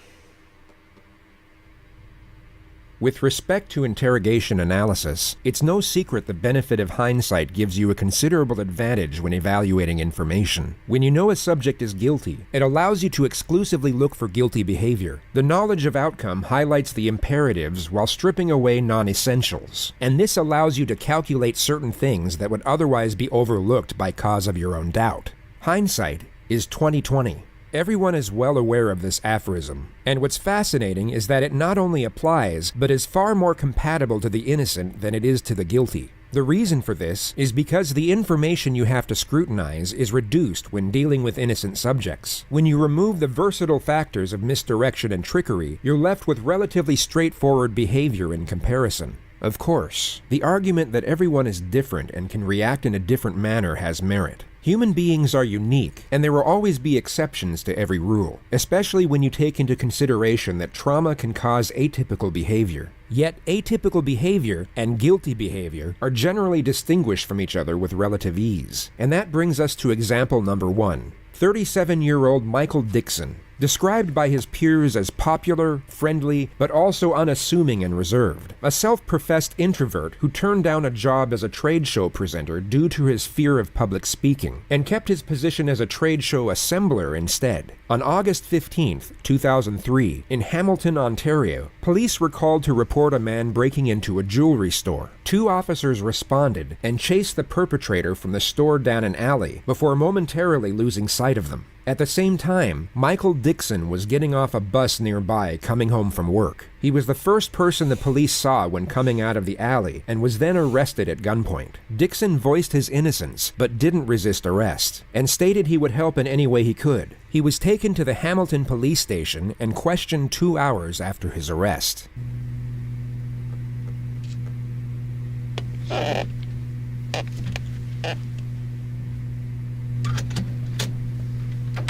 With respect to interrogation analysis, it's no secret the benefit of hindsight gives you a considerable advantage when evaluating information. When you know a subject is guilty, it allows you to exclusively look for guilty behavior. The knowledge of outcome highlights the imperatives while stripping away non-essentials, and this allows you to calculate certain things that would otherwise be overlooked by cause of your own doubt. Hindsight is 20/20. Everyone is well aware of this aphorism, and what's fascinating is that it not only applies, but is far more compatible to the innocent than it is to the guilty. The reason for this is because the information you have to scrutinize is reduced when dealing with innocent subjects. When you remove the versatile factors of misdirection and trickery, you're left with relatively straightforward behavior in comparison. Of course, the argument that everyone is different and can react in a different manner has merit. Human beings are unique, and there will always be exceptions to every rule, especially when you take into consideration that trauma can cause atypical behavior. Yet, atypical behavior and guilty behavior are generally distinguished from each other with relative ease. And that brings us to example number 1. 37-year-old Michael Dixon. Described by his peers as popular, friendly, but also unassuming and reserved. A self-professed introvert who turned down a job as a trade show presenter due to his fear of public speaking, and kept his position as a trade show assembler instead. On August 15, 2003, in Hamilton, Ontario, police were called to report a man breaking into a jewelry store. 2 officers responded and chased the perpetrator from the store down an alley before momentarily losing sight of them. At the same time, Michael Dixon was getting off a bus nearby coming home from work. He was the first person the police saw when coming out of the alley and was then arrested at gunpoint. Dixon voiced his innocence but didn't resist arrest and stated he would help in any way he could. He was taken to the Hamilton police station and questioned 2 hours after his arrest.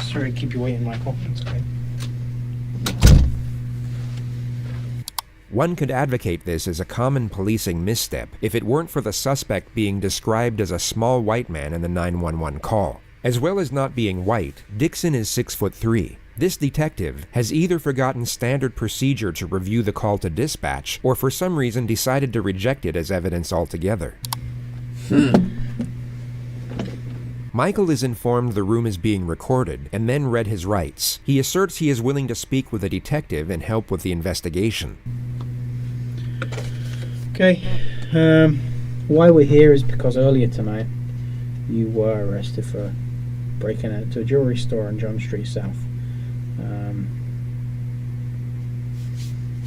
Sorry to keep you waiting, Michael. That's okay. One could advocate this as a common policing misstep if it weren't for the suspect being described as a small white man in the 911 call. As well as not being white, Dixon is 6'3". This detective has either forgotten standard procedure to review the call to dispatch, or for some reason decided to reject it as evidence altogether. Michael is informed the room is being recorded and then read his rights. He asserts he is willing to speak with a detective and help with the investigation. Okay, why we're here is because earlier tonight you were arrested for breaking into a jewelry store on John Street South.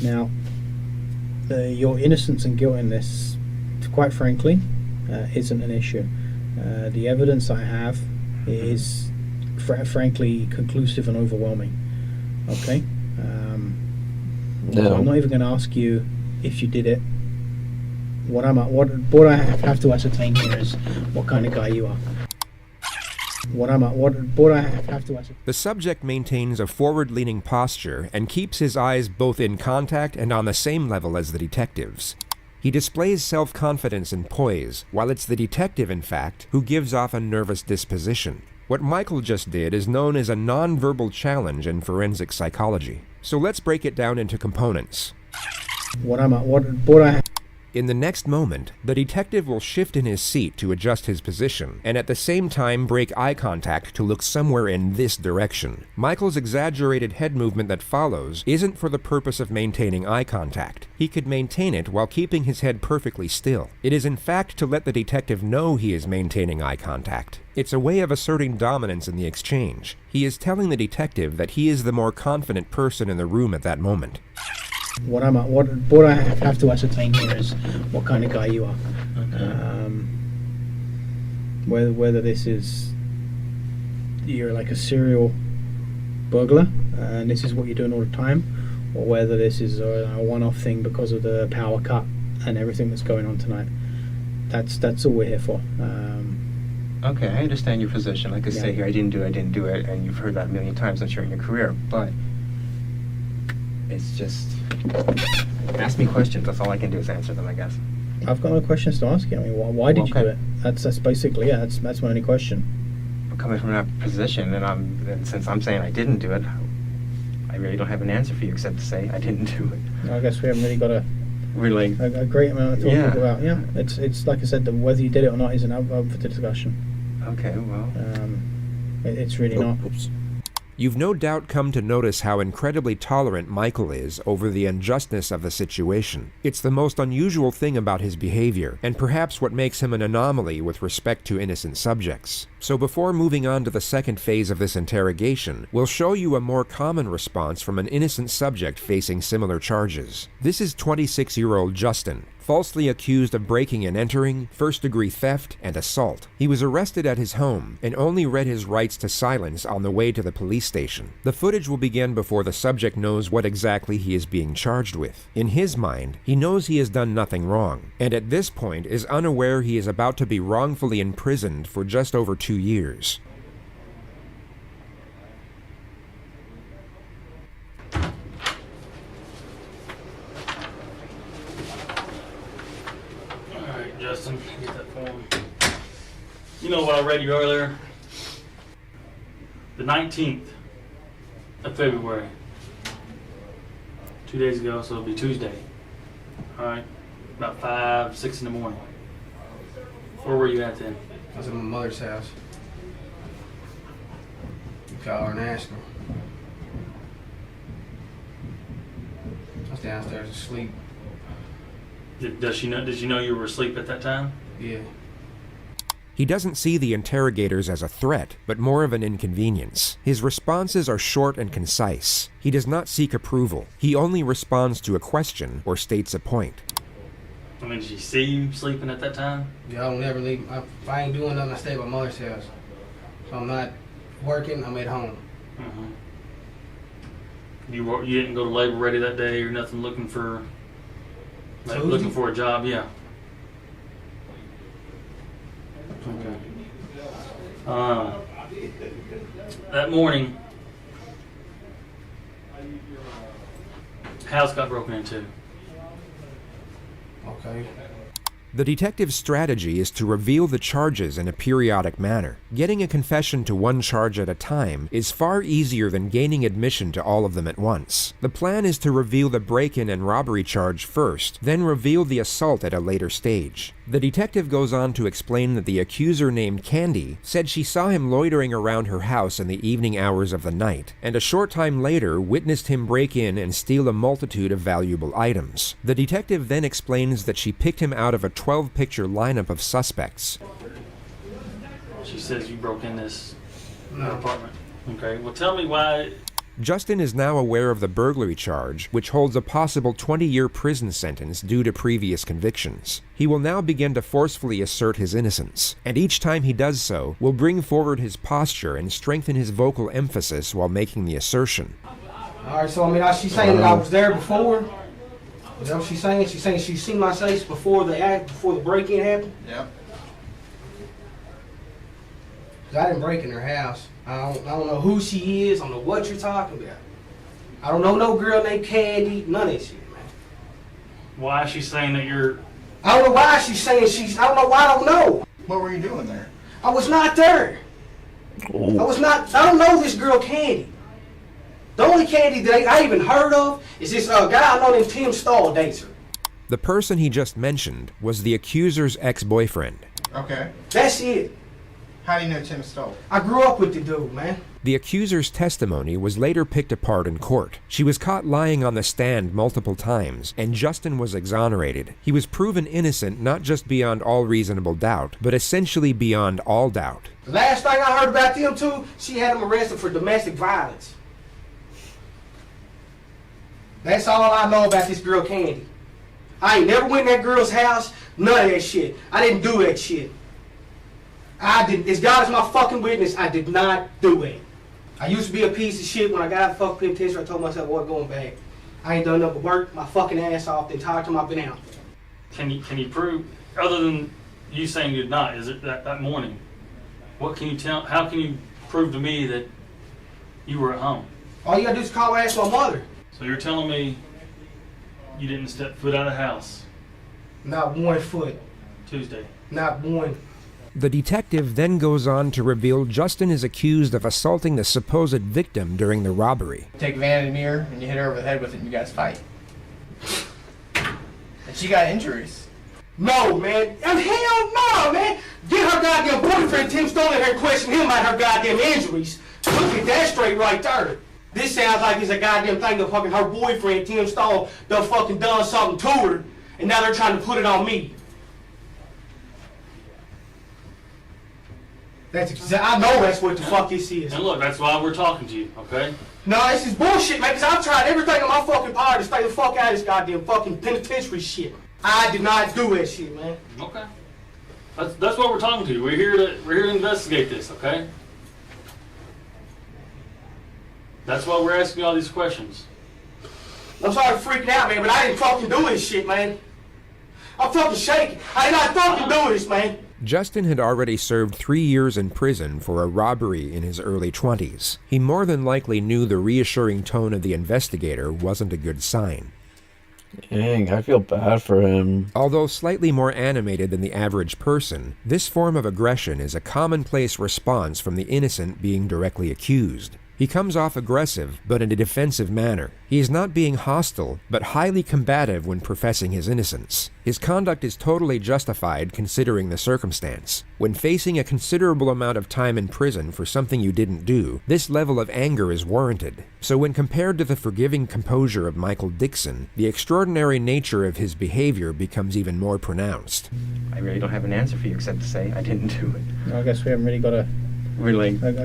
Now, your innocence and guilt in this, quite frankly, isn't an issue. The evidence I have is, frankly, conclusive and overwhelming. Okay? So I'm not even going to ask you if you did it. What I have to ascertain here is what kind of guy you are. The subject maintains a forward-leaning posture and keeps his eyes both in contact and on the same level as the detective's. He displays self-confidence and poise, while it's the detective, in fact, who gives off a nervous disposition. What Michael just did is known as a non-verbal challenge in forensic psychology. So let's break it down into components. In the next moment, the detective will shift in his seat to adjust his position, and at the same time break eye contact to look somewhere in this direction. Michael's exaggerated head movement that follows isn't for the purpose of maintaining eye contact. He could maintain it while keeping his head perfectly still. It is in fact to let the detective know he is maintaining eye contact. It's a way of asserting dominance in the exchange. He is telling the detective that he is the more confident person in the room at that moment. What I have to ascertain here is what kind of guy you are. Okay. Whether this is you're like a serial burglar and this is what you're doing all the time, or whether this is a one-off thing because of the power cut and everything that's going on tonight. That's all we're here for. Okay, I understand your position. Like I say here, I didn't do it, and you've heard that a million times, I'm sure, in your career. But it's just, ask me questions. That's all I can do is answer them, I guess. I've got no questions to ask you. I mean, why did you do it? That's basically, that's my only question. I'm coming from that position, and since I'm saying I didn't do it, I really don't have an answer for you except to say I didn't do it. I guess we haven't really got a great amount of talking about. Yeah, it's like I said, whether you did it or not isn't up for the discussion. Okay, well, it's really not. You've no doubt come to notice how incredibly tolerant Michael is over the unjustness of the situation. It's the most unusual thing about his behavior, and perhaps what makes him an anomaly with respect to innocent subjects. So before moving on to the second phase of this interrogation, we'll show you a more common response from an innocent subject facing similar charges. This is 26-year-old Justin, falsely accused of breaking and entering, first-degree theft, and assault. He was arrested at his home and only read his rights to silence on the way to the police station. The footage will begin before the subject knows what exactly he is being charged with. In his mind, he knows he has done nothing wrong, and at this point is unaware he is about to be wrongfully imprisoned for just over 2 years. Justin, get that form. You know what I read you earlier? The 19th of February. 2 days ago, so it'll be Tuesday. Alright. About 5, 6 in the morning. Where were you at then? I was at my mother's house. You call her and ask her. I was downstairs asleep. Did she know you were asleep at that time? Yeah. He doesn't see the interrogators as a threat, but more of an inconvenience. His responses are short and concise. He does not seek approval. He only responds to a question or states a point. I mean, did you see you sleeping at that time? Yeah, I don't never leave. If I ain't doing nothing, I stay at my mother's house. So I'm not working, I'm at home. Mm-hmm. You didn't go to Labor Ready that day or nothing looking for a job? Yeah. Okay. That morning, house got broken into. Okay. The detective's strategy is to reveal the charges in a periodic manner. Getting a confession to one charge at a time is far easier than gaining admission to all of them at once. The plan is to reveal the break-in and robbery charge first, then reveal the assault at a later stage. The detective goes on to explain that the accuser named Candy said she saw him loitering around her house in the evening hours of the night, and a short time later witnessed him break in and steal a multitude of valuable items. The detective then explains that she picked him out of a 12-picture lineup of suspects. She says you broke in this apartment. Okay, well tell me why. Justin is now aware of the burglary charge, which holds a possible 20-year prison sentence due to previous convictions. He will now begin to forcefully assert his innocence, and each time he does so, will bring forward his posture and strengthen his vocal emphasis while making the assertion. Alright, so I mean, she's saying that I was there before? Is that what she's saying? She's saying she's seen my face before the break-in happened? Yep. I didn't break in her house. I don't know who she is. I don't know what you're talking about. I don't know no girl named Candy. None of that shit, man. Why is she saying that you're... I don't know why she's saying I don't know why I don't know. What were you doing there? I was not there. Oh. I don't know this girl Candy. The only Candy that I even heard of is this guy I know named Tim Stahl dates her. The person he just mentioned was the accuser's ex-boyfriend. Okay. That's it. How do you know Tim Stahl? I grew up with the dude, man. The accuser's testimony was later picked apart in court. She was caught lying on the stand multiple times, and Justin was exonerated. He was proven innocent not just beyond all reasonable doubt, but essentially beyond all doubt. The last thing I heard about them two, she had him arrested for domestic violence. That's all I know about this girl Candy. I ain't never went in that girl's house, none of that shit. I didn't do that shit. I didn't. As God is my fucking witness, I did not do it. I used to be a piece of shit. When I got out of the fucking penitentiary, I told myself I wasn't going back. I ain't done nothing but work my fucking ass off the entire time I've been out. Can you prove, other than you saying you did not, is it that morning, what can you tell, how can you prove to me that you were at home? All you gotta do is call and ask my mother. So you're telling me you didn't step foot out of the house? Not 1 foot. Tuesday? Not one. The detective then goes on to reveal Justin is accused of assaulting the supposed victim during the robbery. Take advantage of her and you hit her over the head with it and you guys fight. And she got injuries. No, man. Hell no, man. Get her goddamn boyfriend, Tim Stone, in here and question him about her goddamn injuries. Look at that straight right there. This sounds like it's a goddamn thing that fucking her boyfriend, Tim Stone, done fucking done something to her, and now they're trying to put it on me. I know that's what the fuck this is. And look, that's why we're talking to you, okay? No, this is bullshit, man, because I've tried everything in my fucking power to stay the fuck out of this goddamn fucking penitentiary shit. I did not do that shit, man. Okay. That's what we're talking to you. We're here to investigate this, okay? That's why we're asking you all these questions. I'm sorry for freaking out, man, but I didn't fucking do this shit, man. I'm fucking shaking. I did not fucking do this, man. Justin had already served 3 years in prison for a robbery in his early 20s. He more than likely knew the reassuring tone of the investigator wasn't a good sign. Dang, I feel bad for him. Although slightly more animated than the average person, this form of aggression is a commonplace response from the innocent being directly accused. He comes off aggressive, but in a defensive manner. He is not being hostile, but highly combative when professing his innocence. His conduct is totally justified considering the circumstance. When facing a considerable amount of time in prison for something you didn't do, this level of anger is warranted. So when compared to the forgiving composure of Michael Dixon, the extraordinary nature of his behavior becomes even more pronounced. I really don't have an answer for you except to say I didn't do it. I guess we haven't really got a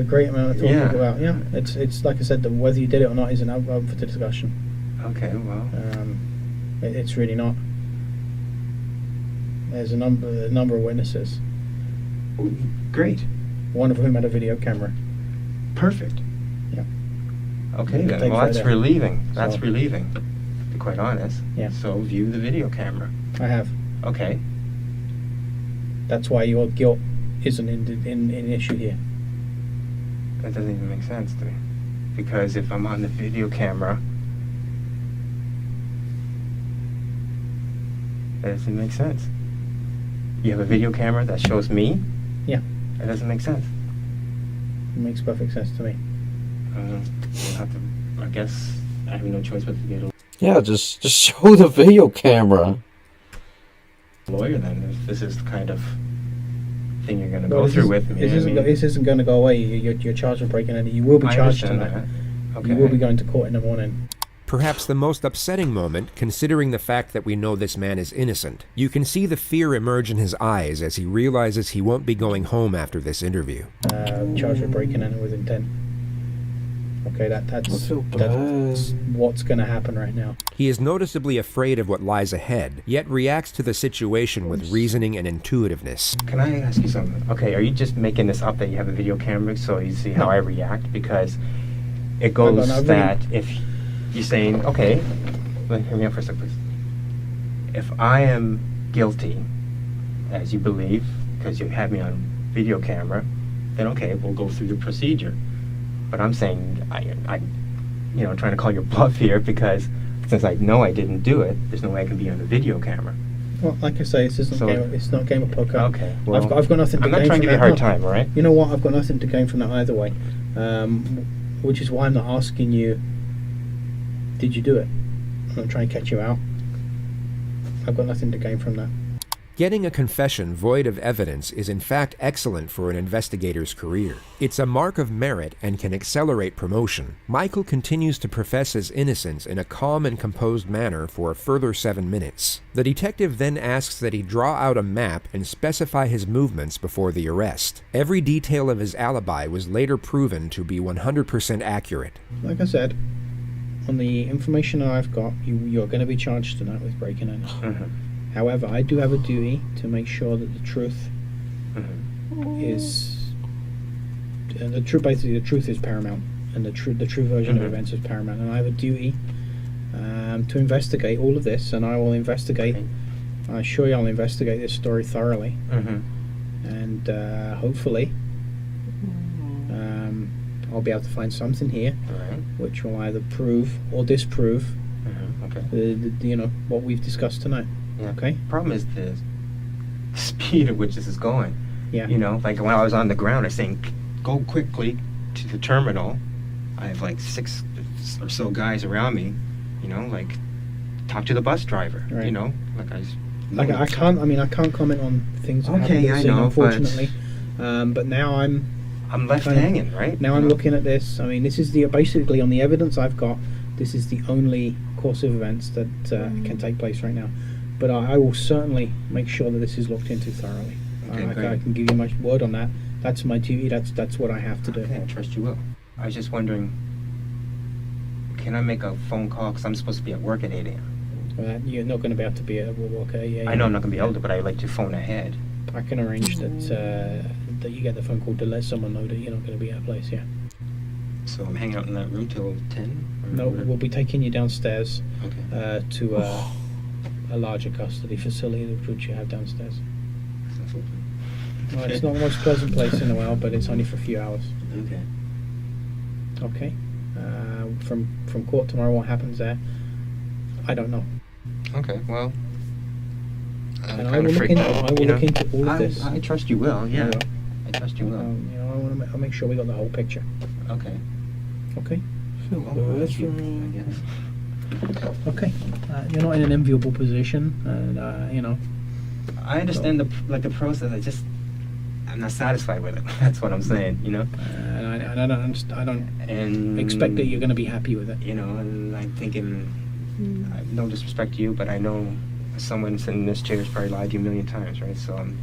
great amount of talking Yeah. about. Yeah, it's like I said, whether you did it or not isn't up for the discussion. Okay, well. It's really not. There's a number of witnesses. Great. One of whom had a video camera. Perfect. Yeah. Okay then. Take Well, that's photo. relieving. That's So- relieving. To be quite honest. Yeah. So view the video camera. I have. Okay. That's why your guilt isn't in issue here. That doesn't even make sense to me. Because if I'm on the video camera, that doesn't make sense. You have a video camera that shows me? Yeah. That doesn't make sense. It makes perfect sense to me. We'll have to, I guess, I have no choice but to get a Yeah, just show the video camera. lawyer then, if this is the kind of thing you're going to Well, go this through is- with me. This isn't going to go away. You're charged with breaking in. You will be I charged understand tonight. that. You Okay. will be going to court in the morning. Perhaps the most upsetting moment, considering the fact that we know this man is innocent. You can see the fear emerge in his eyes as he realizes he won't be going home after this interview. Charged with breaking in with intent. Okay, that's feel that's what's going to happen right now. He is noticeably afraid of what lies ahead, yet reacts to the situation with reasoning and intuitiveness. Can I ask you something? Okay, are you just making this up that you have a video camera so you see how I react? Because it goes no, that if you're saying, okay, well, hear me out for a second, please. If I am guilty, as you believe, because you have me on video camera, then okay, we'll go through the procedure. But I'm saying, I trying to call your bluff here because since I know I didn't do it, there's no way I can be on the video camera. Well, like I say, it's not game of poker. Okay, well, I've got nothing to I'm gain not trying from to give you a that. hard No. time, all right? You know what? I've got nothing to gain from that either way. Which is why I'm not asking you, did you do it? I'm not trying to catch you out. I've got nothing to gain from that. Getting a confession void of evidence is in fact excellent for an investigator's career. It's a mark of merit and can accelerate promotion. Michael continues to profess his innocence in a calm and composed manner for a further 7 minutes. The detective then asks that he draw out a map and specify his movements before the arrest. Every detail of his alibi was later proven to be 100% accurate. Like I said, on the information that I've got, you're going to be charged tonight with breaking in. However, I do have a duty to make sure that the truth is, the truth is paramount, and the true version of events is paramount. And I have a duty to investigate all of this, and I will investigate. I assure you, I'll investigate this story thoroughly, and hopefully, I'll be able to find something here, which will either prove or disprove, what we've discussed tonight. Yeah. Okay. Problem is the speed at which this is going. Yeah. You know, like when I was on the ground, I was saying, go quickly to the terminal. I have like 6 or so guys around me. You know, like talk to the bus driver. Right. You know, like I can't comment on things that Okay, haven't been I seen, know, unfortunately. But now I'm left hanging, right? Now I'm looking at this. I mean, this is basically on the evidence I've got. This is the only course of events that can take place right now. But I will certainly make sure that this is looked into thoroughly. Okay, I great. can give you my word on that. That's my duty. That's what I have to do. Okay, I trust you will. I was just wondering, can I make a phone call? Because I'm supposed to be at work at 8 a.m. Well, you're not going to be able to be at work. Yeah. I know I'm not going to be able to, but I like to phone ahead. I can arrange that you get the phone call to let someone know that you're not going to be at a place. Yeah. So I'm hanging out in that room till 10? No, we'll be taking you downstairs to Oh. a larger custody facility which you have downstairs. Well, it's not the most pleasant place in the world, but it's only for a few hours. Okay. Okay. From court tomorrow, what happens there? I don't know. Okay. Well. And I will look into all of this. I trust you will. Yeah. I will. I trust you will. I'll make sure we got the whole picture. Okay. Okay. That's right. Yes. Okay. You're not in an enviable position, and I understand the process. I'm not satisfied with it. That's what I'm saying. And I don't And expect that you're going to be happy with it. And I'm thinking, no disrespect to you, but I know someone sitting in this chair has probably lied to you a million times, right? So I'm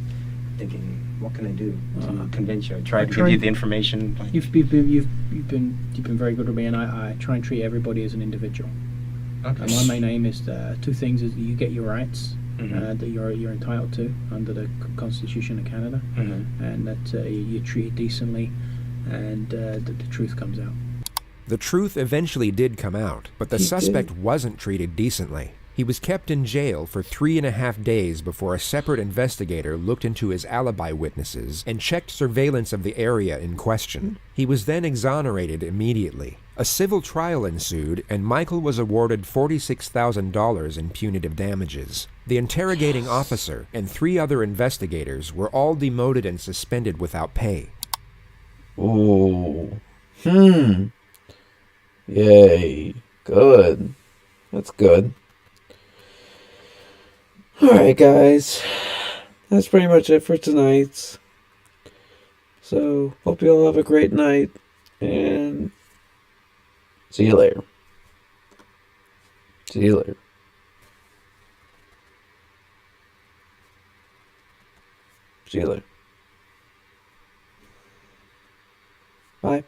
thinking, what can I do to convince you? I tried to give you the information. You've been very good with me, and I try and treat everybody as an individual. Okay. And my main aim is two things: is that you get your rights that you're entitled to under the Constitution of Canada, and that you're treated decently, and that the truth comes out. The truth eventually did come out, but the suspect wasn't treated decently. He was kept in jail for 3.5 days before a separate investigator looked into his alibi witnesses and checked surveillance of the area in question. He was then exonerated immediately. A civil trial ensued, and Michael was awarded $46,000 in punitive damages. The interrogating officer and 3 other investigators were all demoted and suspended without pay. Oh. Yay. Good. That's good. Alright, guys. That's pretty much it for tonight. So, hope you all have a great night, and see you later. See you later. See you later. Bye.